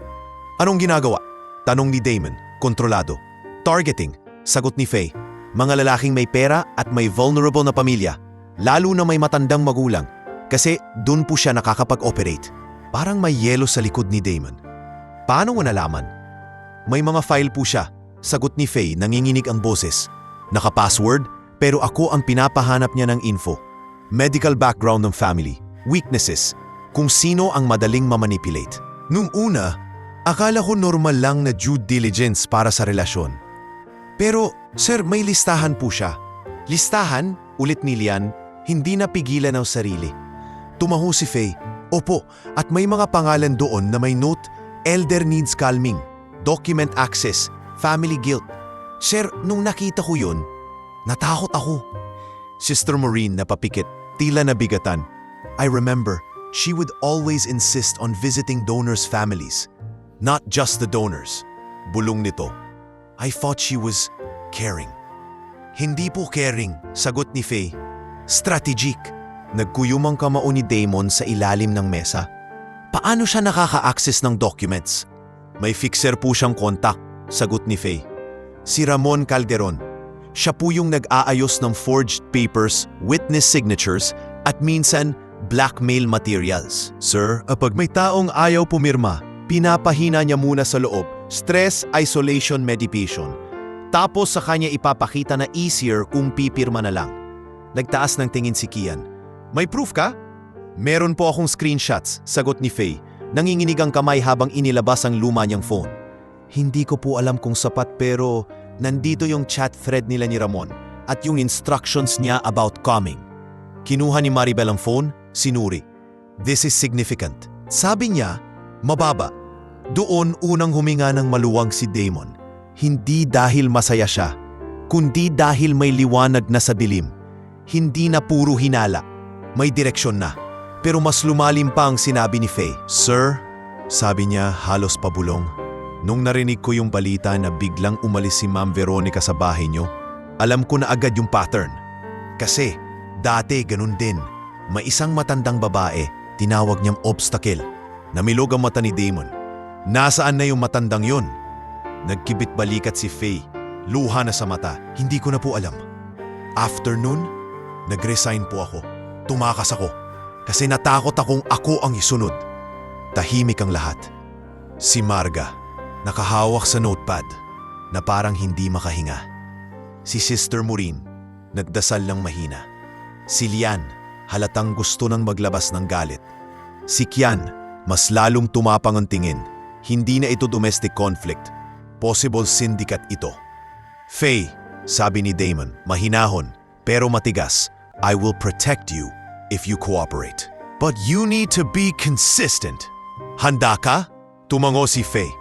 Anong ginagawa? Tanong ni Damon, kontrolado. Targeting, sagot ni Faye. Mga lalaking may pera at may vulnerable na pamilya, lalo na may matandang magulang. Kasi doon po siya nakakapag-operate. Parang may yelo sa likod ni Damon. Paano mo nalaman? May mga file po siya. Sagot ni Faye, nanginginig ang boses. Naka-password, pero ako ang pinapahanap niya ng info. Medical background ng family, weaknesses, kung sino ang madaling mamanipulate. Nung una, akala ko normal lang na due diligence para sa relasyon. Pero, sir, may listahan po siya. Listahan? Ulit ni Lian, hindi napigilan ang sarili. Tumaho si Faye. Opo, at may mga pangalan doon na may note, elder needs calming, document access, family guilt. Sir, nung nakita ko yun, natakot ako. Sister Maureen napapikit, tila nabigatan. I remember, she would always insist on visiting donors' families. Not just the donors. Bulong nito. I thought she was caring. Hindi po caring, sagot ni Faye. Strategic. Nagkuyumang kamao ni Damon sa ilalim ng mesa. Paano siya nakaka-access ng documents? May fixer po siyang kontak, sagot ni Faye. Si Ramon Calderon. Siya po yung nag-aayos ng forged papers, witness signatures, at minsan blackmail materials. Sir, kapag may taong ayaw pumirma, pinapahina niya muna sa loob, stress isolation medication. Tapos sa kanya ipapakita na easier kung pipirma na lang. Nagtaas ng tingin si Kian. May proof ka? Meron po akong screenshots, sagot ni Faye. Nanginginig ang kamay habang inilabas ang luma niyang phone. Hindi ko po alam kung sapat pero nandito yung chat thread nila ni Ramon at yung instructions niya about coming. Kinuha ni Maribel ang phone, sinuri. This is significant. Sabi niya, mababa. Doon unang huminga ng maluwang si Damon. Hindi dahil masaya siya, kundi dahil may liwanag na sa dilim. Hindi na puro hinala. May direksyon na. Pero mas lumalim pa ang sinabi ni Faye. Sir, sabi niya halos pabulong. Nung narinig ko yung balita na biglang umalis si Ma'am Veronica sa bahay niyo, alam ko na agad yung pattern. Kasi dati ganun din. May isang matandang babae, tinawag niyang obstacle. Namilog ang mata ni Damon. Nasaan na yung matandang yun? Nagkibit balikat si Faye. Luha na sa mata. Hindi ko na po alam. Afternoon, nag-resign po ako. Tumakas ako kasi natakot akong ako ang isunod. Tahimik ang lahat. Si Marga, nakahawak sa notepad na parang hindi makahinga. Si Sister Maureen, nagdasal ng mahina. Si Lian, halatang gusto nang maglabas ng galit. Si Kian, mas lalong tumapang ang tingin. Hindi na ito domestic conflict. Possible syndicate ito. Faye, sabi ni Damon, mahinahon pero matigas. I will protect you if you cooperate. But you need to be consistent. Handa ka? Tumango si Faye.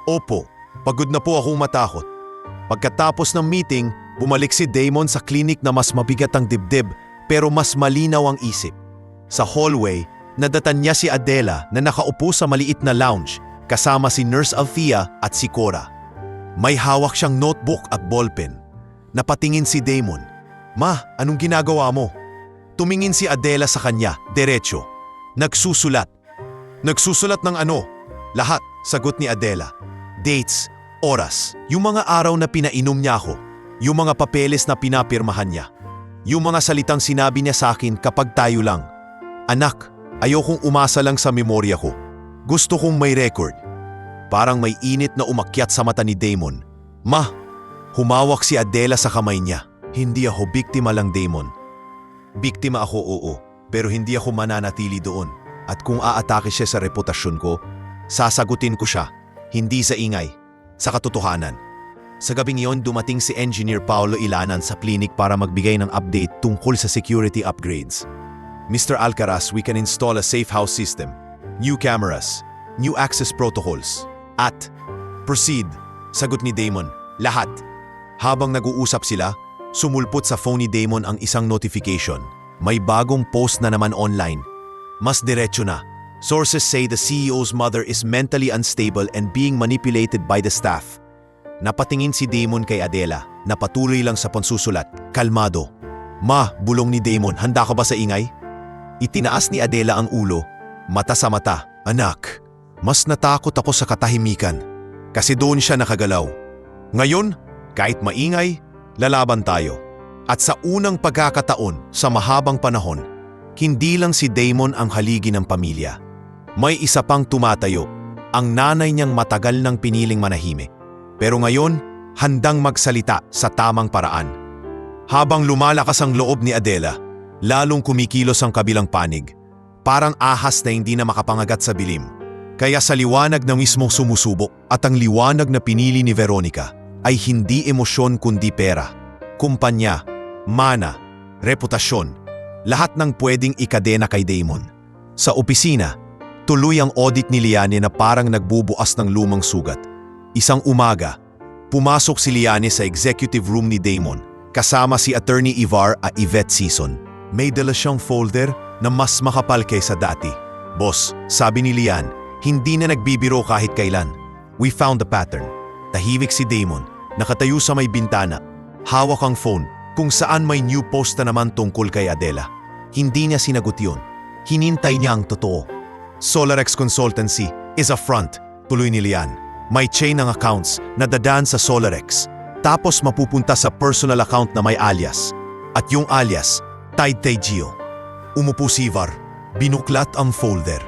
Opo, pagod na po akong matakot. Pagkatapos ng meeting, bumalik si Damon sa klinik na mas mabigat ang dibdib pero mas malinaw ang isip. Sa hallway, nadatan niya si Adela na nakaupo sa maliit na lounge kasama si Nurse Althea at si Cora. May hawak siyang notebook at ballpen. Napatingin si Damon. Ma, anong ginagawa mo? Tumingin si Adela sa kanya, derecho. Nagsusulat. Nagsusulat ng ano? Lahat, sagot ni Adela. Dates, oras, yung mga araw na pinainom niya ako, yung mga papeles na pinapirmahan niya, yung mga salitang sinabi niya sa akin kapag tayo lang. Anak, ayokong umasa lang sa memorya ko. Gusto kong may record. Parang may init na umakyat sa mata ni Damon. Ma, humawak si Adela sa kamay niya. Hindi ako biktima lang, Damon. Biktima ako, oo, pero hindi ako mananatili doon. At kung aatake siya sa reputasyon ko, sasagutin ko siya, hindi sa ingay, sa katotohanan. Sa gabing iyon, dumating si Engineer Paulo Ilanan sa klinik para magbigay ng update tungkol sa security upgrades. Mr. Alcaraz, we can install a safe house system, new cameras, new access protocols, at proceed, sagot ni Damon, lahat. Habang nag-uusap sila, sumulpot sa phone ni Damon ang isang notification. May bagong post na naman online. Mas diretso na. Sources say the CEO's mother is mentally unstable and being manipulated by the staff. Napatingin si Damon kay Adela, na patuloy lang sa pansusulat. Kalmado. Ma, bulong ni Damon, handa ka ba sa ingay? Itinaas ni Adela ang ulo, mata sa mata. Anak, mas natakot ako sa katahimikan. Kasi doon siya nakagalaw. Ngayon, kahit maingay, lalaban tayo. At sa unang pagkakataon sa mahabang panahon, hindi lang si Damon ang haligi ng pamilya. May isa pang tumatayo, ang nanay niyang matagal nang piniling manahimik. Pero ngayon, handang magsalita sa tamang paraan. Habang lumalakas ang loob ni Adela, lalong kumikilos ang kabilang panig. Parang ahas na hindi na makapangagat sa bilim. Kaya sa liwanag na mismong sumusubok at ang liwanag na pinili ni Veronica, ay hindi emosyon kundi pera, kumpanya, mana, reputasyon, lahat ng pwedeng ikadena kay Damon. Sa opisina, tuloy ang audit ni Liane na parang nagbubuas ng lumang sugat. Isang umaga, pumasok si Liane sa executive room ni Damon kasama si Attorney Ivar at Yvette Sison. May dala siyang folder na mas makapal kaysa dati. Boss, sabi ni Liane, hindi na nagbibiro kahit kailan. We found the pattern. Tahimik si Damon, nakatayo sa may bintana. Hawak ang phone kung saan may new post na naman tungkol kay Adela. Hindi niya sinagot yun. Hinintay niya ang totoo. SolarX Consultancy is a front, tuloy ni Liane. May chain ng accounts na dadaan sa SolarX, tapos mapupunta sa personal account na may alias. At yung alias, tied kay Gio. Umupo si Ivar, binuklat ang folder.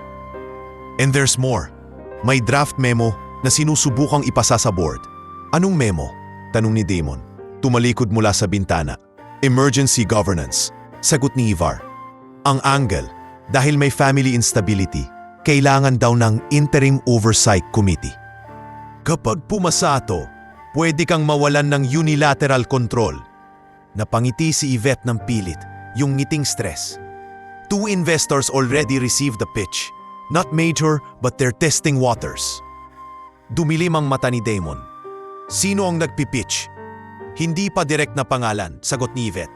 And there's more. May draft memo na sinusubukang ipasa sa board. Anong memo? Tanong ni Damon. Tumalikod mula sa bintana. Emergency governance. Sagot ni Ivar. Ang angle, dahil may family instability, kailangan daw ng interim oversight committee. Kapag pumasa ito, pwede kang mawalan ng unilateral control. Napangiti si Yvette ng pilit, yung ngiting stress. 2 investors already received the pitch. Not major, but they're testing waters. Dumilim ang mata ni Damon. Sino ang nagpipitch? Hindi pa direct na pangalan, sagot ni Yvette.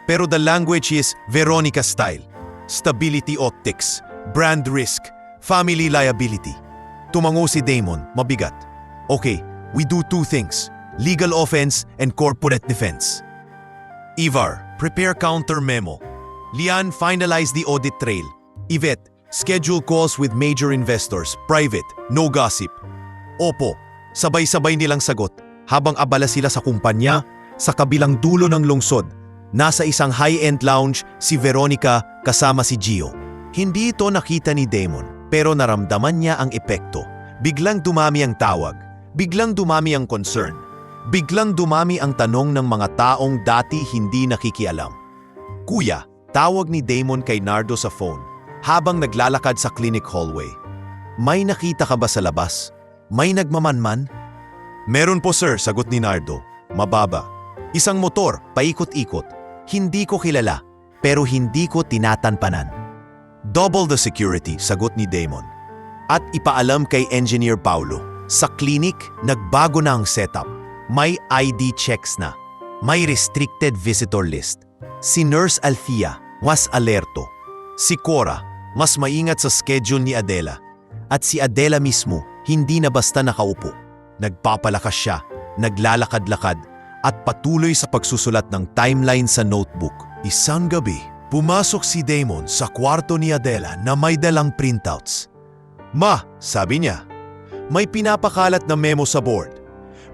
Pero the language is Veronica style. Stability optics, brand risk, family liability. Tumango si Damon, mabigat. Okay, we do 2 things, legal offense and corporate defense. Ivar, prepare counter memo. Liane, finalize the audit trail. Yvette, schedule calls with major investors, private, no gossip. Opo, sabay-sabay nilang sagot habang abala sila sa kumpanya sa kabilang dulo ng lungsod. Nasa isang high-end lounge si Veronica kasama si Gio. Hindi ito nakita ni Damon pero naramdaman niya ang epekto. Biglang dumami ang tawag, biglang dumami ang concern, biglang dumami ang tanong ng mga taong dati hindi nakikialam. Kuya, tawag ni Damon kay Nardo sa phone habang naglalakad sa clinic hallway. May nakita ka ba sa labas? May nagmamanman? Meron po sir, sagot ni Nardo. Mababa. Isang motor, paikot-ikot. Hindi ko kilala, pero hindi ko tinatanpanan. Double the security, sagot ni Damon. At ipaalam kay Engineer Paulo. Sa clinic, nagbago na ang setup. May ID checks na. May restricted visitor list. Si Nurse Althea, mas alerto. Si Cora, mas maingat sa schedule ni Adela. At si Adela mismo, hindi na basta nakaupo. Nagpapalakas siya, naglalakad-lakad, at patuloy sa pagsusulat ng timeline sa notebook. Isang gabi, pumasok si Damon sa kwarto ni Adela na may dalang printouts. Ma, sabi niya, may pinapakalat na memo sa board.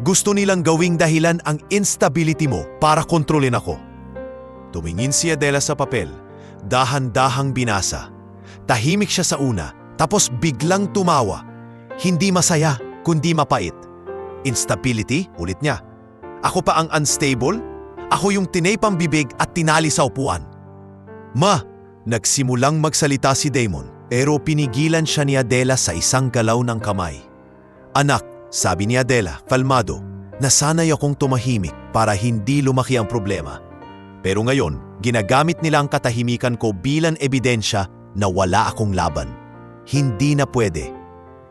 Gusto nilang gawing dahilan ang instability mo para kontrolin ako. Tumingin si Adela sa papel, dahan-dahang binasa. Tahimik siya sa una, tapos biglang tumawa. Hindi masaya, kundi mapait. Instability? Ulit niya. Ako pa ang unstable? Ako yung tinapang bibig at tinali sa upuan. Ma, nagsimulang magsalita si Damon, pero pinigilan siya ni Adela sa isang galaw ng kamay. Anak, sabi ni Adela, kalmado, nasanay akong tumahimik para hindi lumaki ang problema. Pero ngayon, ginagamit nila ang katahimikan ko bilang ebidensya na wala akong laban. Hindi na pwede.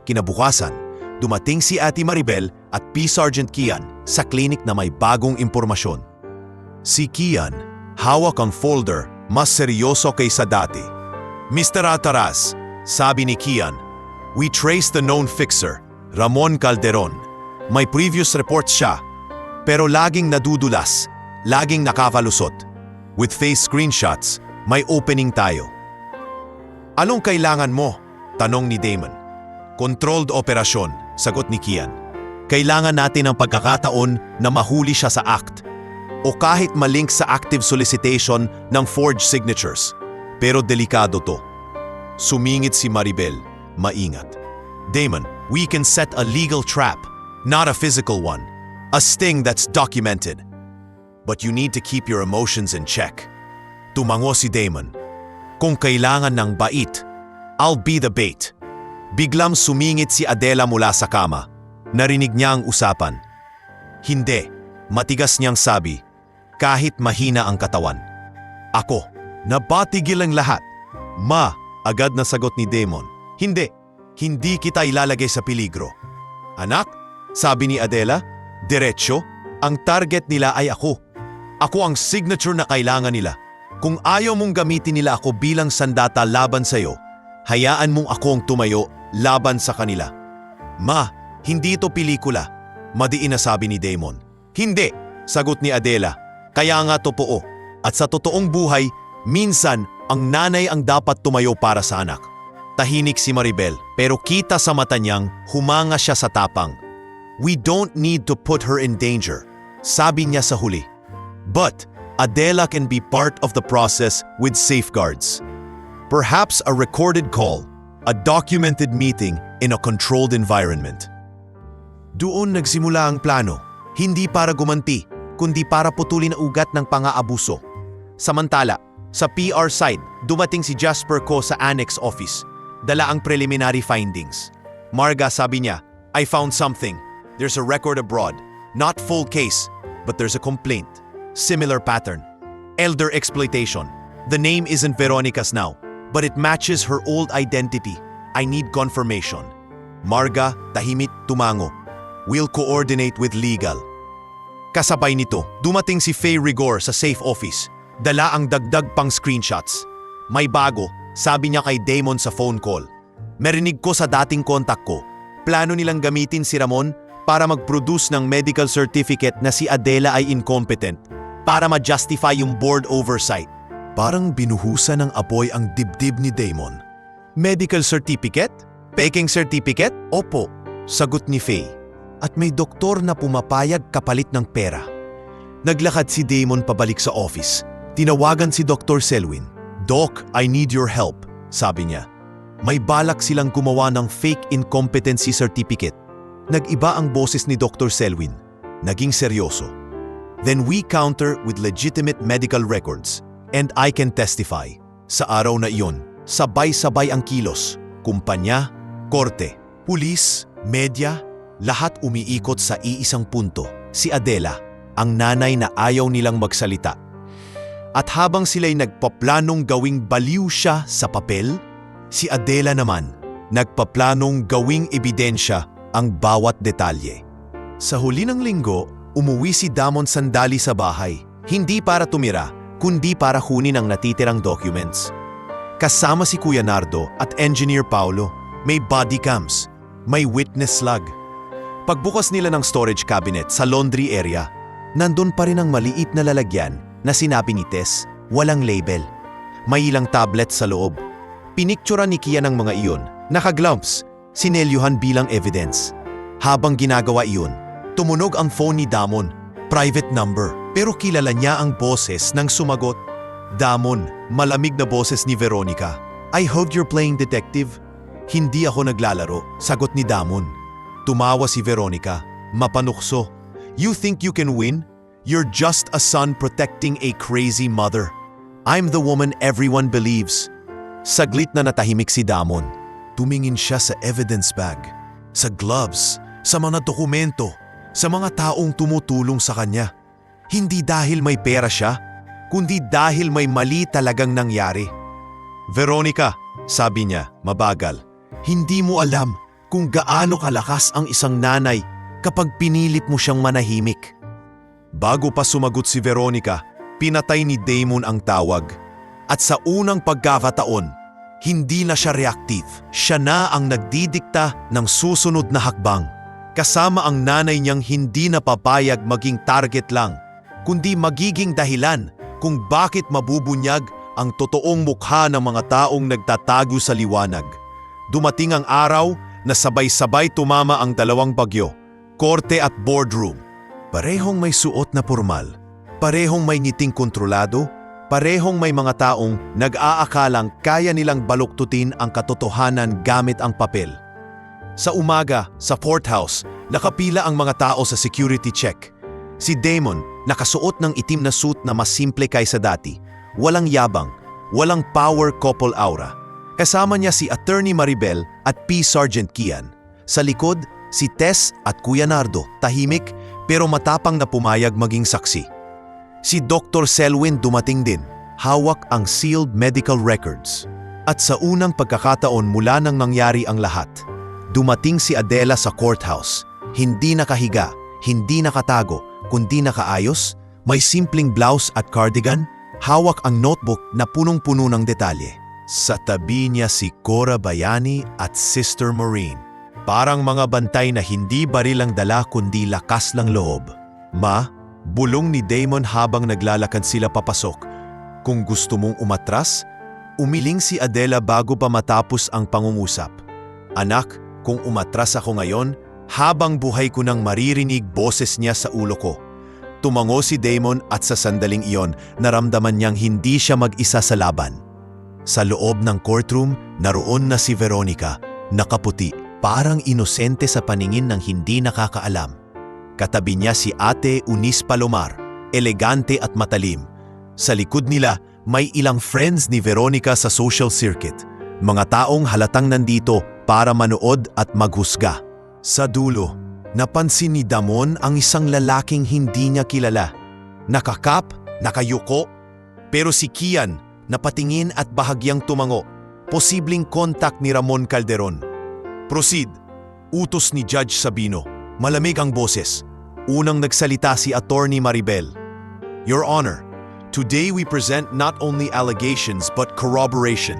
Kinabukasan, dumating si Ate Maribel at P. Sergeant Kian sa klinik na may bagong impormasyon. Si Kian, hawak ang folder, mas seryoso kaysa dati. Mr. Ataras, sabi ni Kian, we traced the known fixer, Ramon Calderon. May previous reports siya, pero laging nadudulas, laging nakakalusot. With face screenshots, may opening tayo. Anong kailangan mo? Tanong ni Damon. Controlled operasyon, sagot ni Kian. Kailangan natin ng pagkakataon na mahuli siya sa act o kahit malink sa active solicitation ng forged signatures. Pero delikado to. Sumingit si Maribel, maingat. Damon, we can set a legal trap, not a physical one. A sting that's documented. But you need to keep your emotions in check. Tumango si Damon. Kung kailangan ng bait, I'll be the bait. Biglang sumingit si Adela mula sa kama. Narinig niya ang usapan. Hindi, matigas niyang sabi, kahit mahina ang katawan. Ako, nabatigil ang lahat. Ma, Agad na sagot ni Damon. Hindi. Hindi kita ilalagay sa peligro. Anak, sabi ni Adela, diretsyo, ang target nila ay ako. Ako ang signature na kailangan nila. Kung ayaw mong gamitin nila ako bilang sandata laban sa'yo, hayaan mong ako ang tumayo laban sa kanila. Ma, hindi ito pelikula, madiin na sabi ni Damon. Hindi, sagot ni Adela. Kaya nga totoo. At sa totoong buhay, minsan ang nanay ang dapat tumayo para sa anak. Tahimik si Maribel, pero kita sa mata niyang humanga siya sa tapang. We don't need to put her in danger, sabi niya sa huli. But Adela can be part of the process with safeguards. Perhaps a recorded call, a documented meeting in a controlled environment. Doon nagsimula ang plano, hindi para gumanti, kundi para putulin ang ugat ng pang-aabuso. Samantala, sa PR side, dumating si Jasper Ko sa annex office. Dala ang preliminary findings. Marga, sabi niya, I found something. There's a record abroad. Not full case, but there's a complaint. Similar pattern. Elder exploitation. The name isn't Veronica's now, but it matches her old identity. I need confirmation. Marga, tahimik, tumango. We'll coordinate with legal. Kasabay nito, dumating si Faye Rigor sa safe office. Dala ang dagdag pang screenshots. May bago, sabi niya kay Damon sa phone call. Merinig ko sa dating kontak ko. Plano nilang gamitin si Ramon para mag-produce ng medical certificate na si Adela ay incompetent para ma-justify yung board oversight. Parang binuhusan ng apoy ang dibdib ni Damon. Medical certificate? Peking certificate? Opo, sagot ni Faye. At may doktor na pumapayag kapalit ng pera. Naglakad si Damon pabalik sa office. Tinawagan si Dr. Selwyn. Doc, I need your help, sabi niya. May balak silang gumawa ng fake incompetency certificate. Nag-iba ang boses ni Dr. Selwyn. Naging seryoso. Then we counter with legitimate medical records. And I can testify. Sa araw na iyon, sabay-sabay ang kilos. Kumpanya, korte, pulis, media, lahat umiikot sa iisang punto. Si Adela, ang nanay na ayaw nilang magsalita. At habang sila'y nagpaplanong gawing baliw siya sa papel, si Adela naman nagpaplanong gawing ebidensya ang bawat detalye. Sa huli ng linggo, umuwi si Damon sandali sa bahay, hindi para tumira, kundi para kunin ang natitirang documents. Kasama si Kuya Nardo at Engineer Paulo, may body cams, may witness log. Pagbukas nila ng storage cabinet sa laundry area, nandun pa rin ang maliit na lalagyan na sinabi ni Tess, walang label. May ilang tablet sa loob. Pinikturan ni Kian ang mga iyon, naka-gloves, sinelyuhan bilang evidence. Habang ginagawa iyon, tumunog ang phone ni Damon, private number, pero kilala niya ang boses ng sumagot. Damon, malamig na boses ni Veronica. I heard you're playing detective. Hindi ako naglalaro, sagot ni Damon. Tumawa si Veronica, mapanukso. You think you can win? You're just a son protecting a crazy mother. I'm the woman everyone believes. Saglit na natahimik si Damon. Tumingin siya sa evidence bag, sa gloves, sa mga dokumento, sa mga taong tumutulong sa kanya. Hindi dahil may pera siya, kundi dahil may mali talagang nangyari. Veronica, sabi niya, mabagal, hindi mo alam kung gaano kalakas ang isang nanay kapag pinilit mo siyang manahimik. Bago pa sumagot si Veronica, pinatay ni Damon ang tawag. At sa unang pagkakataon, hindi na siya reactive. Siya na ang nagdidikta ng susunod na hakbang. Kasama ang nanay niyang hindi napapayag maging target lang, kundi magiging dahilan kung bakit mabubunyag ang totoong mukha ng mga taong nagtatago sa liwanag. Dumating ang araw na sabay-sabay tumama ang dalawang bagyo, korte at boardroom. Parehong may suot na pormal, parehong may ngiting kontrolado, parehong may mga taong nag-aakalang kaya nilang baluktutin ang katotohanan gamit ang papel. Sa umaga, sa courthouse, nakapila ang mga tao sa security check. Si Damon, nakasuot ng itim na suit na mas simple kaysa dati. Walang yabang, walang power couple aura. Kasama niya si Attorney Maribel at P. Sergeant Kian. Sa likod, si Tess at Kuya Nardo, tahimik pero matapang na pumayag maging saksi. Si Dr. Selwyn dumating din, hawak ang sealed medical records. At sa unang pagkakataon mula nang nangyari ang lahat, dumating si Adela sa courthouse. Hindi nakahiga, hindi nakatago, kundi nakaayos, may simpleng blouse at cardigan, hawak ang notebook na punong-puno ng detalye. Sa tabi niya si Cora Bayani at Sister Maureen. Parang mga bantay na hindi baril ang dala kundi lakas lang loob. Ma, bulong ni Damon habang naglalakad sila papasok. Kung gusto mong umatras, umiling si Adela bago pa matapos ang pangungusap. Anak, kung umatras ako ngayon, habang buhay ko nang maririnig boses niya sa ulo ko. Tumango si Damon at sa sandaling iyon, naramdaman niyang hindi siya mag-isa sa laban. Sa loob ng courtroom, naroon na si Veronica, nakaputi, parang inosente sa paningin ng hindi nakakaalam. Katabi niya si Ate Eunice Palomar, elegante at matalim. Sa likod nila, may ilang friends ni Veronica sa social circuit. Mga taong halatang nandito para manood at maghusga. Sa dulo, napansin ni Damon ang isang lalaking hindi niya kilala. Nakakap, nakayuko, pero si Kian napatingin at bahagyang tumango. Posibleng kontak ni Ramon Calderon. Proceed, utos ni Judge Sabino. Malamig ang boses. Unang nagsalita si Attorney Maribel. Your Honor, today we present not only allegations but corroboration,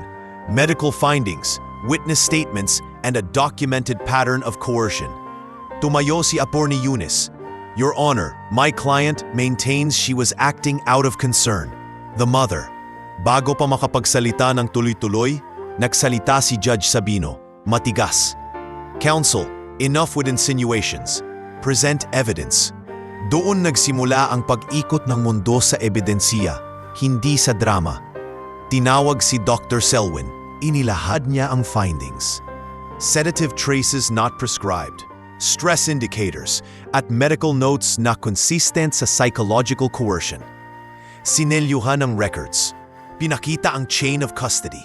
medical findings, witness statements, and a documented pattern of coercion. Tumayo si Attorney Eunice. Your Honor, my client maintains she was acting out of concern. The mother. Bago pa makapagsalita ng tuloy-tuloy, nagsalita si Judge Sabino. Matigas. Counsel, enough with insinuations. Present evidence. Doon nagsimula ang pag-ikot ng mundo sa ebidensiya, hindi sa drama. Tinawag si Dr. Selwyn. Inilahad niya ang findings. Sedative traces not prescribed, stress indicators, at medical notes na consistent sa psychological coercion. Sinelyuhan ang records. Pinakita ang chain of custody.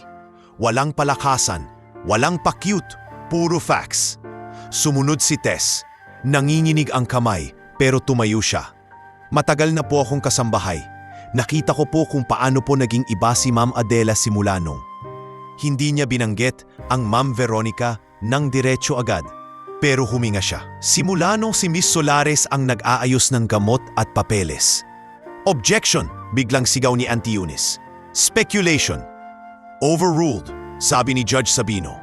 Walang palakasan, walang pakyut, puro facts. Sumunod si Tess. Nanginginig ang kamay pero tumayo siya. Matagal na po akong kasambahay. Nakita ko po kung paano po naging iba si Ma'am Adela simula nung. Hindi niya binanggit ang Ma'am Veronica nang diretso agad. Pero huminga siya. Simula nung si Miss Solares ang nag-aayos ng gamot at papeles. Objection! Biglang sigaw ni Auntie Eunice. Speculation. Overruled, sabi ni Judge Sabino.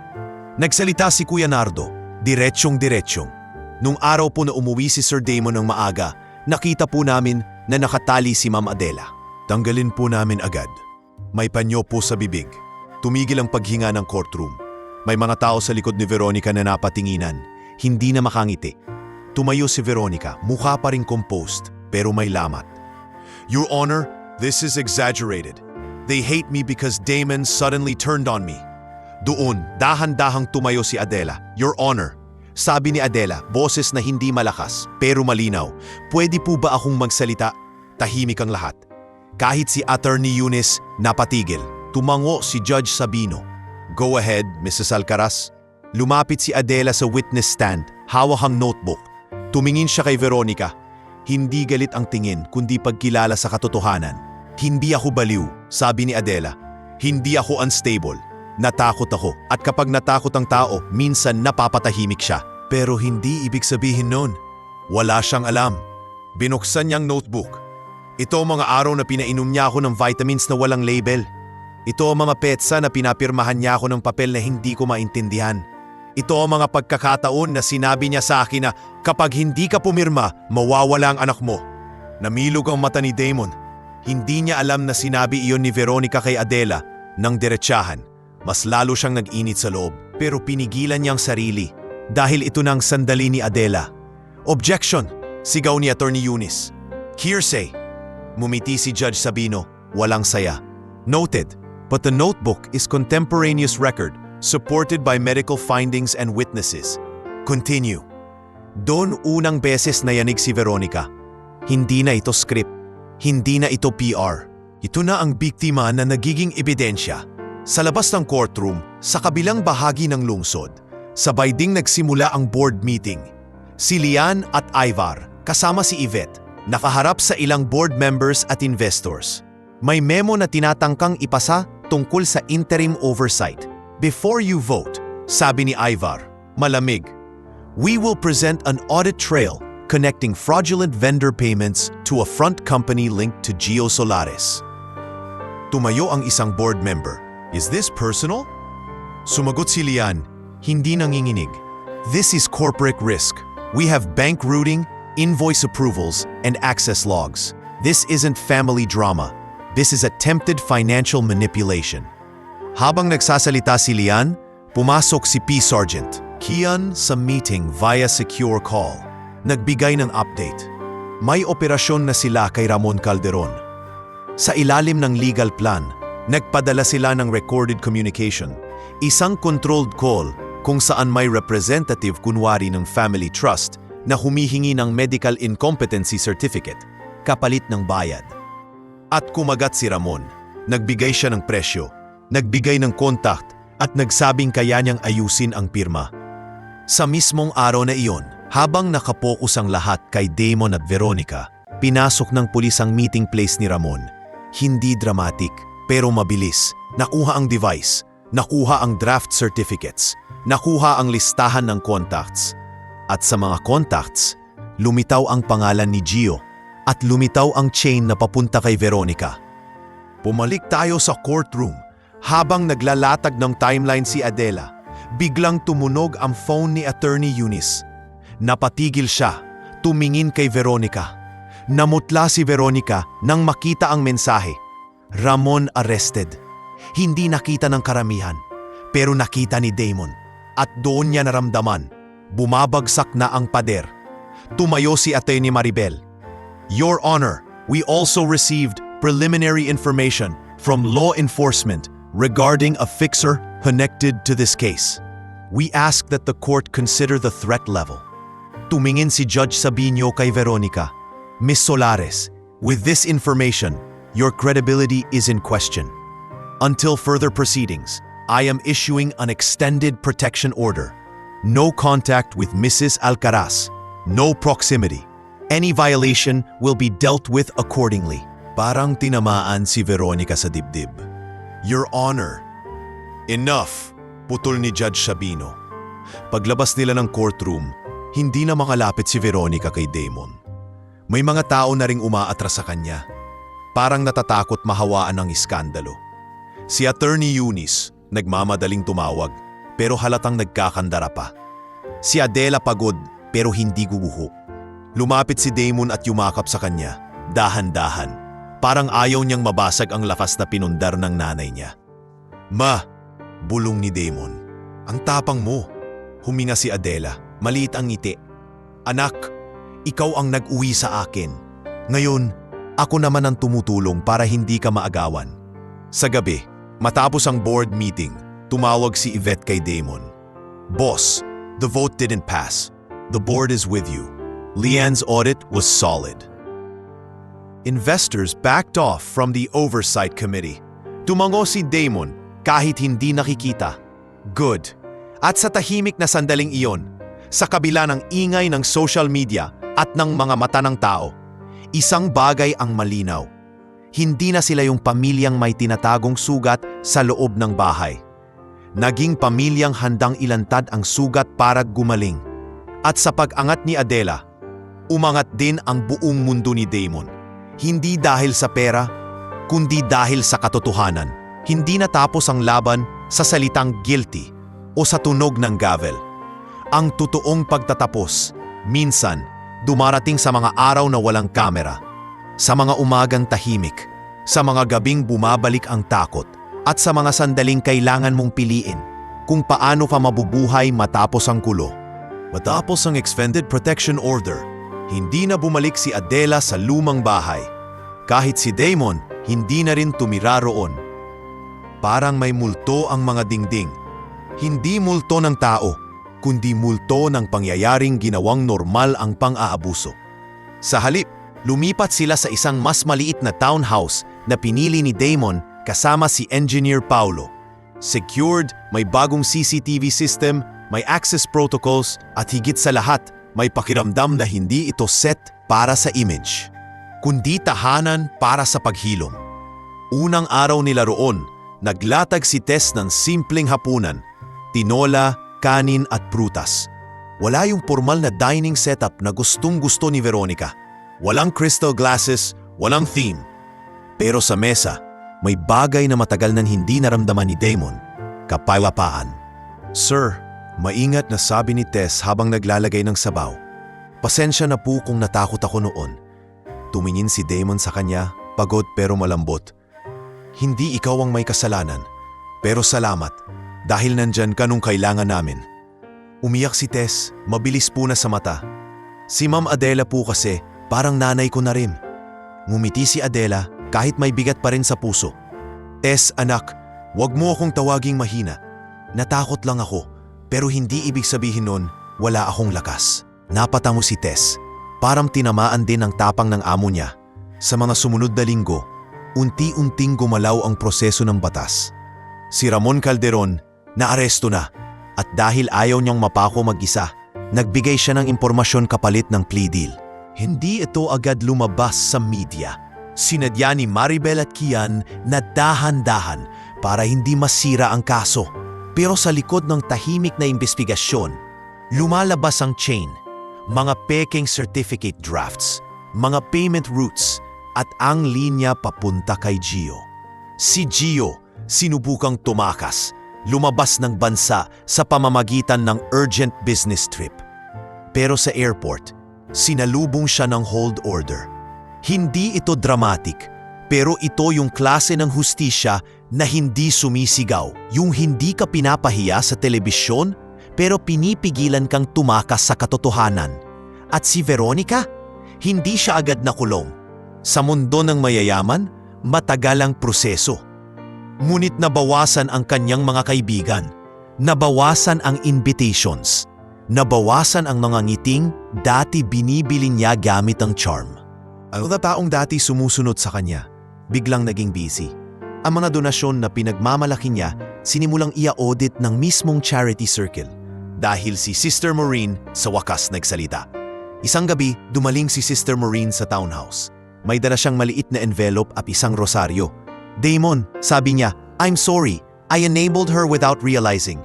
Nagsalita si Kuya Nardo, diretsyong-diretsyong. Nung araw po na umuwi si Sir Damon ng maaga, nakita po namin na nakatali si Ma'am Adela. Tanggalin po namin agad. May panyo po sa bibig. Tumigil ang paghinga ng courtroom. May mga tao sa likod ni Veronica na napatinginan. Hindi na makangiti. Tumayo si Veronica, mukha pa ring composed, pero may lamat. Your Honor, this is exaggerated. They hate me because Damon suddenly turned on me. Doon, dahan-dahang tumayo si Adela. Your Honor, sabi ni Adela, boses na hindi malakas, pero malinaw. Pwede po ba akong magsalita? Tahimik ang lahat. Kahit si Attorney Eunice, napatigil. Tumango si Judge Sabino. Go ahead, Mrs. Alcaraz. Lumapit si Adela sa witness stand, hawak ang notebook. Tumingin siya kay Veronica. Hindi galit ang tingin, kundi pagkilala sa katotohanan. Hindi ako baliw, sabi ni Adela. Hindi ako unstable. Natakot ako, at kapag natakot ang tao, minsan napapatahimik siya. Pero hindi ibig sabihin nun. Wala siyang alam. Binuksan niyang notebook. Ito ang mga araw na pinainom niya ako ng vitamins na walang label. Ito ang mga petsa na pinapirmahan niya ako ng papel na hindi ko maintindihan. Ito ang mga pagkakataon na sinabi niya sa akin na kapag hindi ka pumirma, mawawala ang anak mo. Namilog ang mata ni Damon. Hindi niya alam na sinabi iyon ni Veronica kay Adela nang diretsahan. Mas lalo siyang nag-init sa loob, pero pinigilan niyang sarili dahil ito nang sandali ni Adela. Objection! Sigaw ni Attorney Eunice. Hearsay! Mumiti si Judge Sabino, walang saya. Noted, but the notebook is contemporaneous record, supported by medical findings and witnesses. Continue. Doon unang beses nayanig si Veronica. Hindi na ito script, hindi na ito PR. Ito na ang biktima na nagiging ebidensya. Sa labas ng courtroom, sa kabilang bahagi ng lungsod, sabay ding nagsimula ang board meeting. Si Lian at Ivar, kasama si Yvette, nakaharap sa ilang board members at investors. May memo na tinatangkang ipasa tungkol sa interim oversight. Before you vote, sabi ni Ivar, malamig, we will present an audit trail connecting fraudulent vendor payments to a front company linked to Gio Solares. Tumayo ang isang board member. Is this personal? Sumagot si Lian, hindi nanginginig. This is corporate risk. We have bank routing, invoice approvals, and access logs. This isn't family drama. This is attempted financial manipulation. Habang nagsasalita si Lian, pumasok si P. Sergeant Kian sa meeting via secure call. Nagbigay ng update. May operasyon na sila kay Ramon Calderon. Sa ilalim ng legal plan, nagpadala sila ng recorded communication. Isang controlled call kung saan may representative kunwari ng family trust na humihingi ng medical incompetency certificate, kapalit ng bayad. At kumagat si Ramon. Nagbigay siya ng presyo, nagbigay ng contact at nagsabing kaya niyang ayusin ang pirma. Sa mismong araw na iyon, habang nakapokus ang lahat kay Damon at Veronica, pinasok ng pulis ang meeting place ni Ramon. Hindi dramatic, pero mabilis. Nakuha ang device, nakuha ang draft certificates, nakuha ang listahan ng contacts. At sa mga contacts, lumitaw ang pangalan ni Gio at lumitaw ang chain na papunta kay Veronica. Pumalik tayo sa courtroom. Habang naglalatag ng timeline si Adela, biglang tumunog ang phone ni Attorney Eunice. Napatigil siya, tumingin kay Veronica. Namutla si Veronica nang makita ang mensahe. Ramon arrested. Hindi nakita ng karamihan, pero nakita ni Damon. At doon niya naramdaman, bumabagsak na ang pader. Tumayo si Atty. Maribel. Your Honor, we also received preliminary information from law enforcement regarding a fixer connected to this case. We ask that the court consider the threat level. Tumingin si Judge Sabino kay Veronica. Miss Solares, with this information, your credibility is in question. Until further proceedings, I am issuing an extended protection order. No contact with Mrs. Alcaraz. No proximity. Any violation will be dealt with accordingly. Parang tinamaan si Veronica sa dibdib. Your Honor. Enough, putol ni Judge Sabino. Paglabas nila ng courtroom, hindi na makalapit si Veronica kay Damon. May mga tao na ring umaatras sa kanya. Parang natatakot mahawaan ng iskandalo. Si Attorney Eunice, nagmamadaling tumawag, pero halatang nagkakandara pa. Si Adela pagod, pero hindi guguho. Lumapit si Damon at yumakap sa kanya, dahan-dahan. Parang ayaw niyang mabasag ang lakas na pinundar ng nanay niya. Ma, bulong ni Damon. Ang tapang mo. Huminga si Adela, maliit ang ngiti. Anak, ikaw ang nag-uwi sa akin. Ngayon, ako naman ang tumutulong para hindi ka maagawan. Sa gabi, matapos ang board meeting, tumawag si Yvette kay Damon. Boss, the vote didn't pass. The board is with you. Lian's audit was solid. Investors backed off from the oversight committee. Tumango si Damon kahit hindi nakikita. Good. At sa tahimik na sandaling iyon, sa kabila ng ingay ng social media at ng mga mata ng tao, isang bagay ang malinaw. Hindi na sila yung pamilyang may tinatagong sugat sa loob ng bahay. Naging pamilyang handang ilantad ang sugat para gumaling. At sa pag-angat ni Adela, umangat din ang buong mundo ni Damon. Hindi dahil sa pera, kundi dahil sa katotohanan. Hindi natapos ang laban sa salitang guilty o sa tunog ng gavel. Ang totoong pagtatapos, minsan, dumarating sa mga araw na walang kamera, sa mga umagang tahimik, sa mga gabing bumabalik ang takot, at sa mga sandaling kailangan mong piliin kung paano ka mabubuhay matapos ang gulo. Matapos ang extended protection order, hindi na bumalik si Adela sa lumang bahay. Kahit si Damon, hindi na rin tumira roon. Parang may multo ang mga dingding. Hindi multo ng tao, kundi multo ng pangyayaring ginawang normal ang pang-aabuso. Sa halip, lumipat sila sa isang mas maliit na townhouse na pinili ni Damon kasama si Engineer Paulo. Secured, may bagong CCTV system, may access protocols, at higit sa lahat, may pakiramdam na hindi ito set para sa image, kundi tahanan para sa paghilom. Unang araw nila roon, Naglatag si Tess ng simpleng hapunan, tinola, kanin at prutas. Wala yung formal na dining setup na gustong-gusto ni Veronica. Walang crystal glasses, walang theme. Pero sa mesa, may bagay na matagal nang hindi naramdaman ni Damon. Kapayapaan. Sir, maingat na sabi ni Tess habang naglalagay ng sabaw. Pasensya na po kung natakot ako noon. Tumingin si Damon sa kanya, pagod pero malambot. Hindi ikaw ang may kasalanan, pero salamat dahil nandyan ka nung kailangan namin. Umiyak si Tess, mabilis po na sa mata. Si Ma'am Adela po kasi, parang nanay ko na rin. Ngumiti si Adela kahit may bigat pa rin sa puso. Tess, anak, wag mo akong tawaging mahina. Natakot lang ako, pero hindi ibig sabihin nun wala akong lakas. Napatango si Tess, parang tinamaan din ang tapang ng amo niya. Sa mga sumunod na linggo, unti-unting gumalaw ang proseso ng batas. Si Ramon Calderon, naaresto na. At dahil ayaw niyang mapako mag-isa, nagbigay siya ng impormasyon kapalit ng plea deal. Hindi ito agad lumabas sa media. Sinadya ni Maribel at Kian na dahan-dahan para hindi masira ang kaso. Pero sa likod ng tahimik na investigasyon, lumalabas ang chain, mga peking certificate drafts, mga payment routes, at ang linya papunta kay Gio. Si Gio, sinubukang tumakas, lumabas ng bansa sa pamamagitan ng urgent business trip. Pero sa airport, sinalubong siya ng hold order. Hindi ito dramatic, pero ito yung klase ng hustisya na hindi sumisigaw. Yung hindi ka pinapahiya sa telebisyon, pero pinipigilan kang tumakas sa katotohanan. At si Veronica, hindi siya agad nakulong. Sa mundo ng mayayaman, matagal ang proseso. Ngunit nabawasan ang kanyang mga kaibigan, nabawasan ang invitations, nabawasan ang mga ngiting dati binibili niya gamit ang charm. Ang mga taong dati sumusunod sa kanya, biglang naging busy. Ang mga donasyon na pinagmamalaki niya, sinimulang ia-audit ng mismong charity circle. Dahil si Sister Maureen sa wakas nagsalita. Isang gabi, dumaling si Sister Maureen sa townhouse. May dala siyang maliit na envelope at isang rosaryo. Damon, sabi niya, I'm sorry, I enabled her without realizing.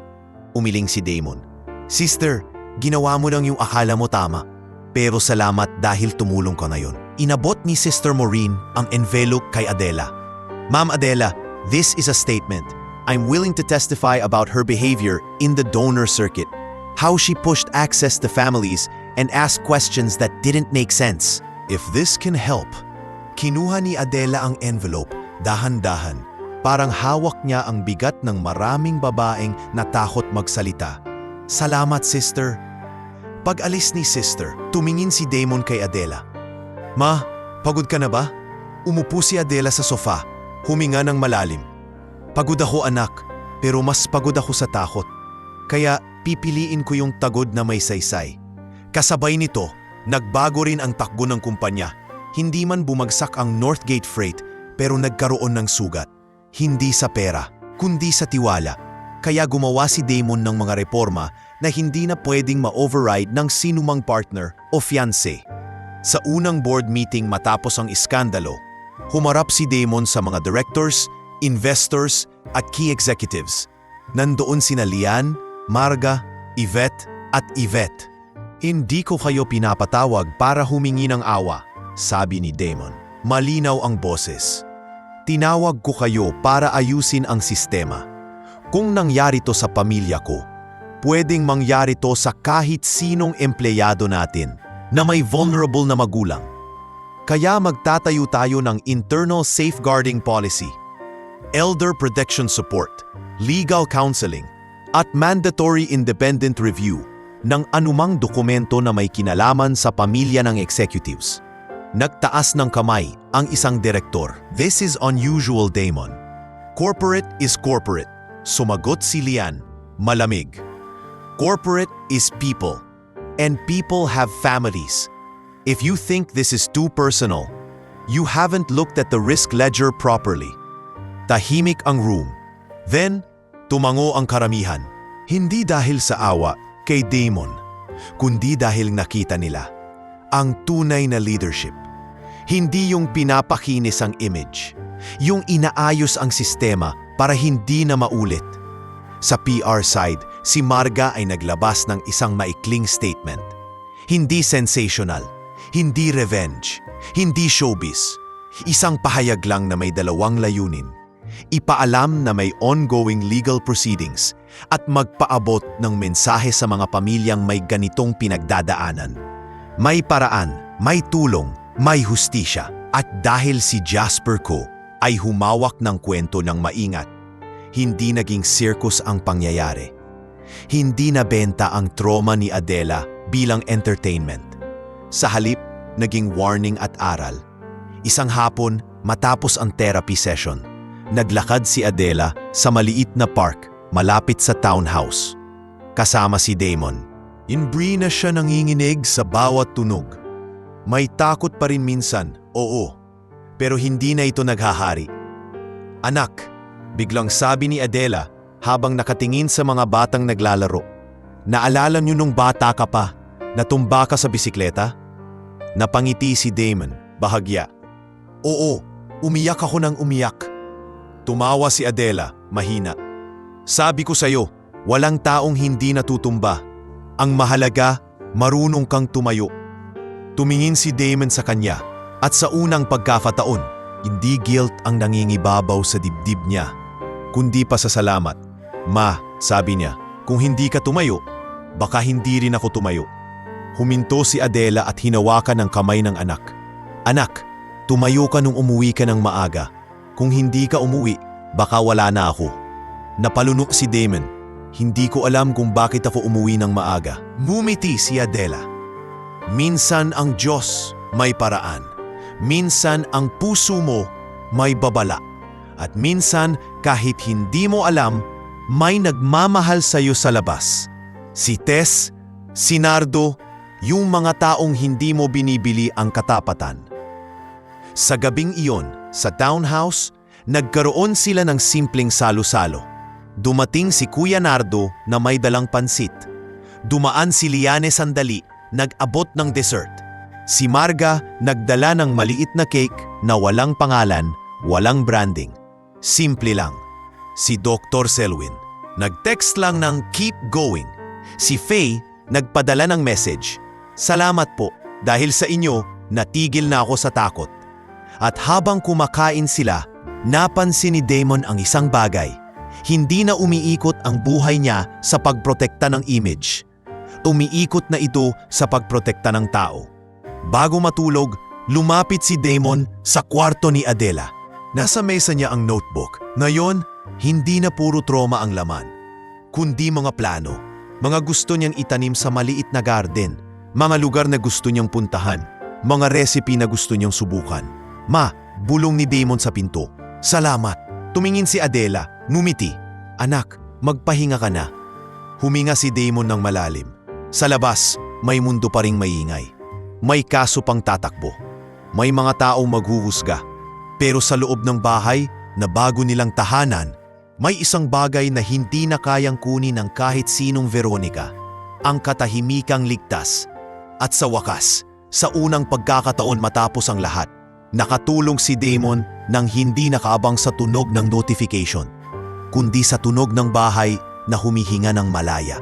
Umiling si Damon. Sister, ginawa mo lang yung akala mo tama. Pero salamat dahil tumulong ka ngayon. Inabot ni Sister Maureen ang envelope kay Adela. Ma'am Adela, this is a statement. I'm willing to testify about her behavior in the donor circuit. How she pushed access to families and asked questions that didn't make sense. If this can help, kinuha ni Adela ang envelope, dahan-dahan. Parang hawak niya ang bigat ng maraming babaeng natakot magsalita. Salamat, sister. Pag-alis ni sister, tumingin si Damon kay Adela. Ma, pagod ka na ba? Umupo si Adela sa sofa, huminga ng malalim. Pagod ako anak, pero mas pagod ako sa takot. Kaya pipiliin ko yung tagod na may saysay. Kasabay nito, nagbago rin ang takbo ng kumpanya. Hindi man bumagsak ang Northgate Freight, pero nagkaroon ng sugat. Hindi sa pera, kundi sa tiwala. Kaya gumawa si Damon ng mga reforma na hindi na pwedeng ma-override ng sinumang partner o fiancé. Sa unang board meeting matapos ang iskandalo, humarap si Damon sa mga directors, investors at key executives. Nandoon sina Lian, Marga, Yvette at Yvette. Hindi ko kayo pinapatawag para humingi ng awa, sabi ni Damon. Malinaw ang boses. Tinawag ko kayo para ayusin ang sistema. Kung nangyari to sa pamilya ko, pwedeng mangyari to sa kahit sinong empleyado natin na may vulnerable na magulang. Kaya magtatayo tayo ng internal safeguarding policy, elder protection support, legal counseling, at mandatory independent review ng anumang dokumento na may kinalaman sa pamilya ng executives. Nagtaas ng kamay ang isang direktor. This is unusual, Damon. Corporate is corporate. Sumagot si Lian, malamig. Corporate is people. And people have families. If you think this is too personal, you haven't looked at the risk ledger properly. Tahimik ang room. Then, tumango ang karamihan. Hindi dahil sa awa kay Damon, kundi dahil nakita nila ang tunay na leadership. Hindi yung pinapakinis ang image, yung inaayos ang sistema para hindi na maulit. Sa PR side, si Marga ay naglabas ng isang maikling statement. Hindi sensational, hindi revenge, hindi showbiz. Isang pahayag lang na may dalawang layunin. Ipaalam na may ongoing legal proceedings at magpaabot ng mensahe sa mga pamilyang may ganitong pinagdadaanan. May paraan, may tulong, may hustisya. At dahil si Jasper Ko ay humawak ng kwento ng maingat, hindi naging circus ang pangyayari. Hindi nabenta ang trauma ni Adela bilang entertainment. Sa halip, naging warning at aral. Isang hapon, matapos ang therapy session, naglakad si Adela sa maliit na park malapit sa townhouse. Kasama si Damon. Inbri na siya nanginginig sa bawat tunog. May takot pa rin minsan, oo. Pero hindi na ito naghahari. Anak, biglang sabi ni Adela habang nakatingin sa mga batang naglalaro. Naalala niyo nung bata ka pa, natumba ka sa bisikleta? Napangiti si Damon, bahagya. Oo, umiyak ako ng umiyak. Tumawa si Adela, mahina. Sabi ko sa'yo, walang taong hindi natutumba. Ang mahalaga, marunong kang tumayo. Tumingin si Damon sa kanya at sa unang pagkakataon, hindi guilt ang nangingibabaw sa dibdib niya, kundi pasasalamat. Ma, sabi niya, kung hindi ka tumayo, baka hindi rin ako tumayo. Huminto si Adela at hinawakan ang kamay ng anak. Anak, tumayo ka nung umuwi ka ng maaga. Kung hindi ka umuwi, baka wala na ako. Napalunok si Damon. Hindi ko alam kung bakit ako umuwi ng maaga. Ngumiti si Adela. Minsan ang Diyos may paraan. Minsan ang puso mo may babala. At minsan kahit hindi mo alam, may nagmamahal sa iyo sa labas. Si Tess, si Nardo, yung mga taong hindi mo binibili ang katapatan. Sa gabing iyon, sa townhouse, nagkaroon sila ng simpleng salo-salo. Dumating si Kuya Nardo na may dalang pansit. Dumaan si Liane sandali, nag-abot ng dessert. Si Marga nagdala ng maliit na cake na walang pangalan, walang branding. Simple lang. Si Dr. Selwyn, nag-text lang ng keep going. Si Faye, nagpadala ng message. Salamat po, dahil sa inyo, natigil na ako sa takot. At habang kumakain sila, napansin ni Damon ang isang bagay. Hindi na umiikot ang buhay niya sa pagprotekta ng image. Umiikot na ito sa pagprotekta ng tao. Bago matulog, lumapit si Damon sa kwarto ni Adela. Nasa mesa niya ang notebook. Ngayon, hindi na puro trauma ang laman, kundi mga plano, mga gusto niyang itanim sa maliit na garden, mga lugar na gusto niyang puntahan, mga recipe na gusto niyang subukan. Ma, bulong ni Damon sa pinto. Salamat. Tumingin si Adela, ngumiti. Anak, magpahinga ka na. Huminga si Damon ng malalim. Sa labas, may mundo pa ring maingay. May kaso pang tatakbo. May mga taong maghuhusga. Pero sa loob ng bahay na bago nilang tahanan, may isang bagay na hindi na kayang kunin ng kahit sinong Veronica. Ang katahimikang ligtas. At sa wakas, sa unang pagkakataon matapos ang lahat, nakatulong si Damon nang hindi nakaabang sa tunog ng notification, kundi sa tunog ng bahay na humihinga ng malaya.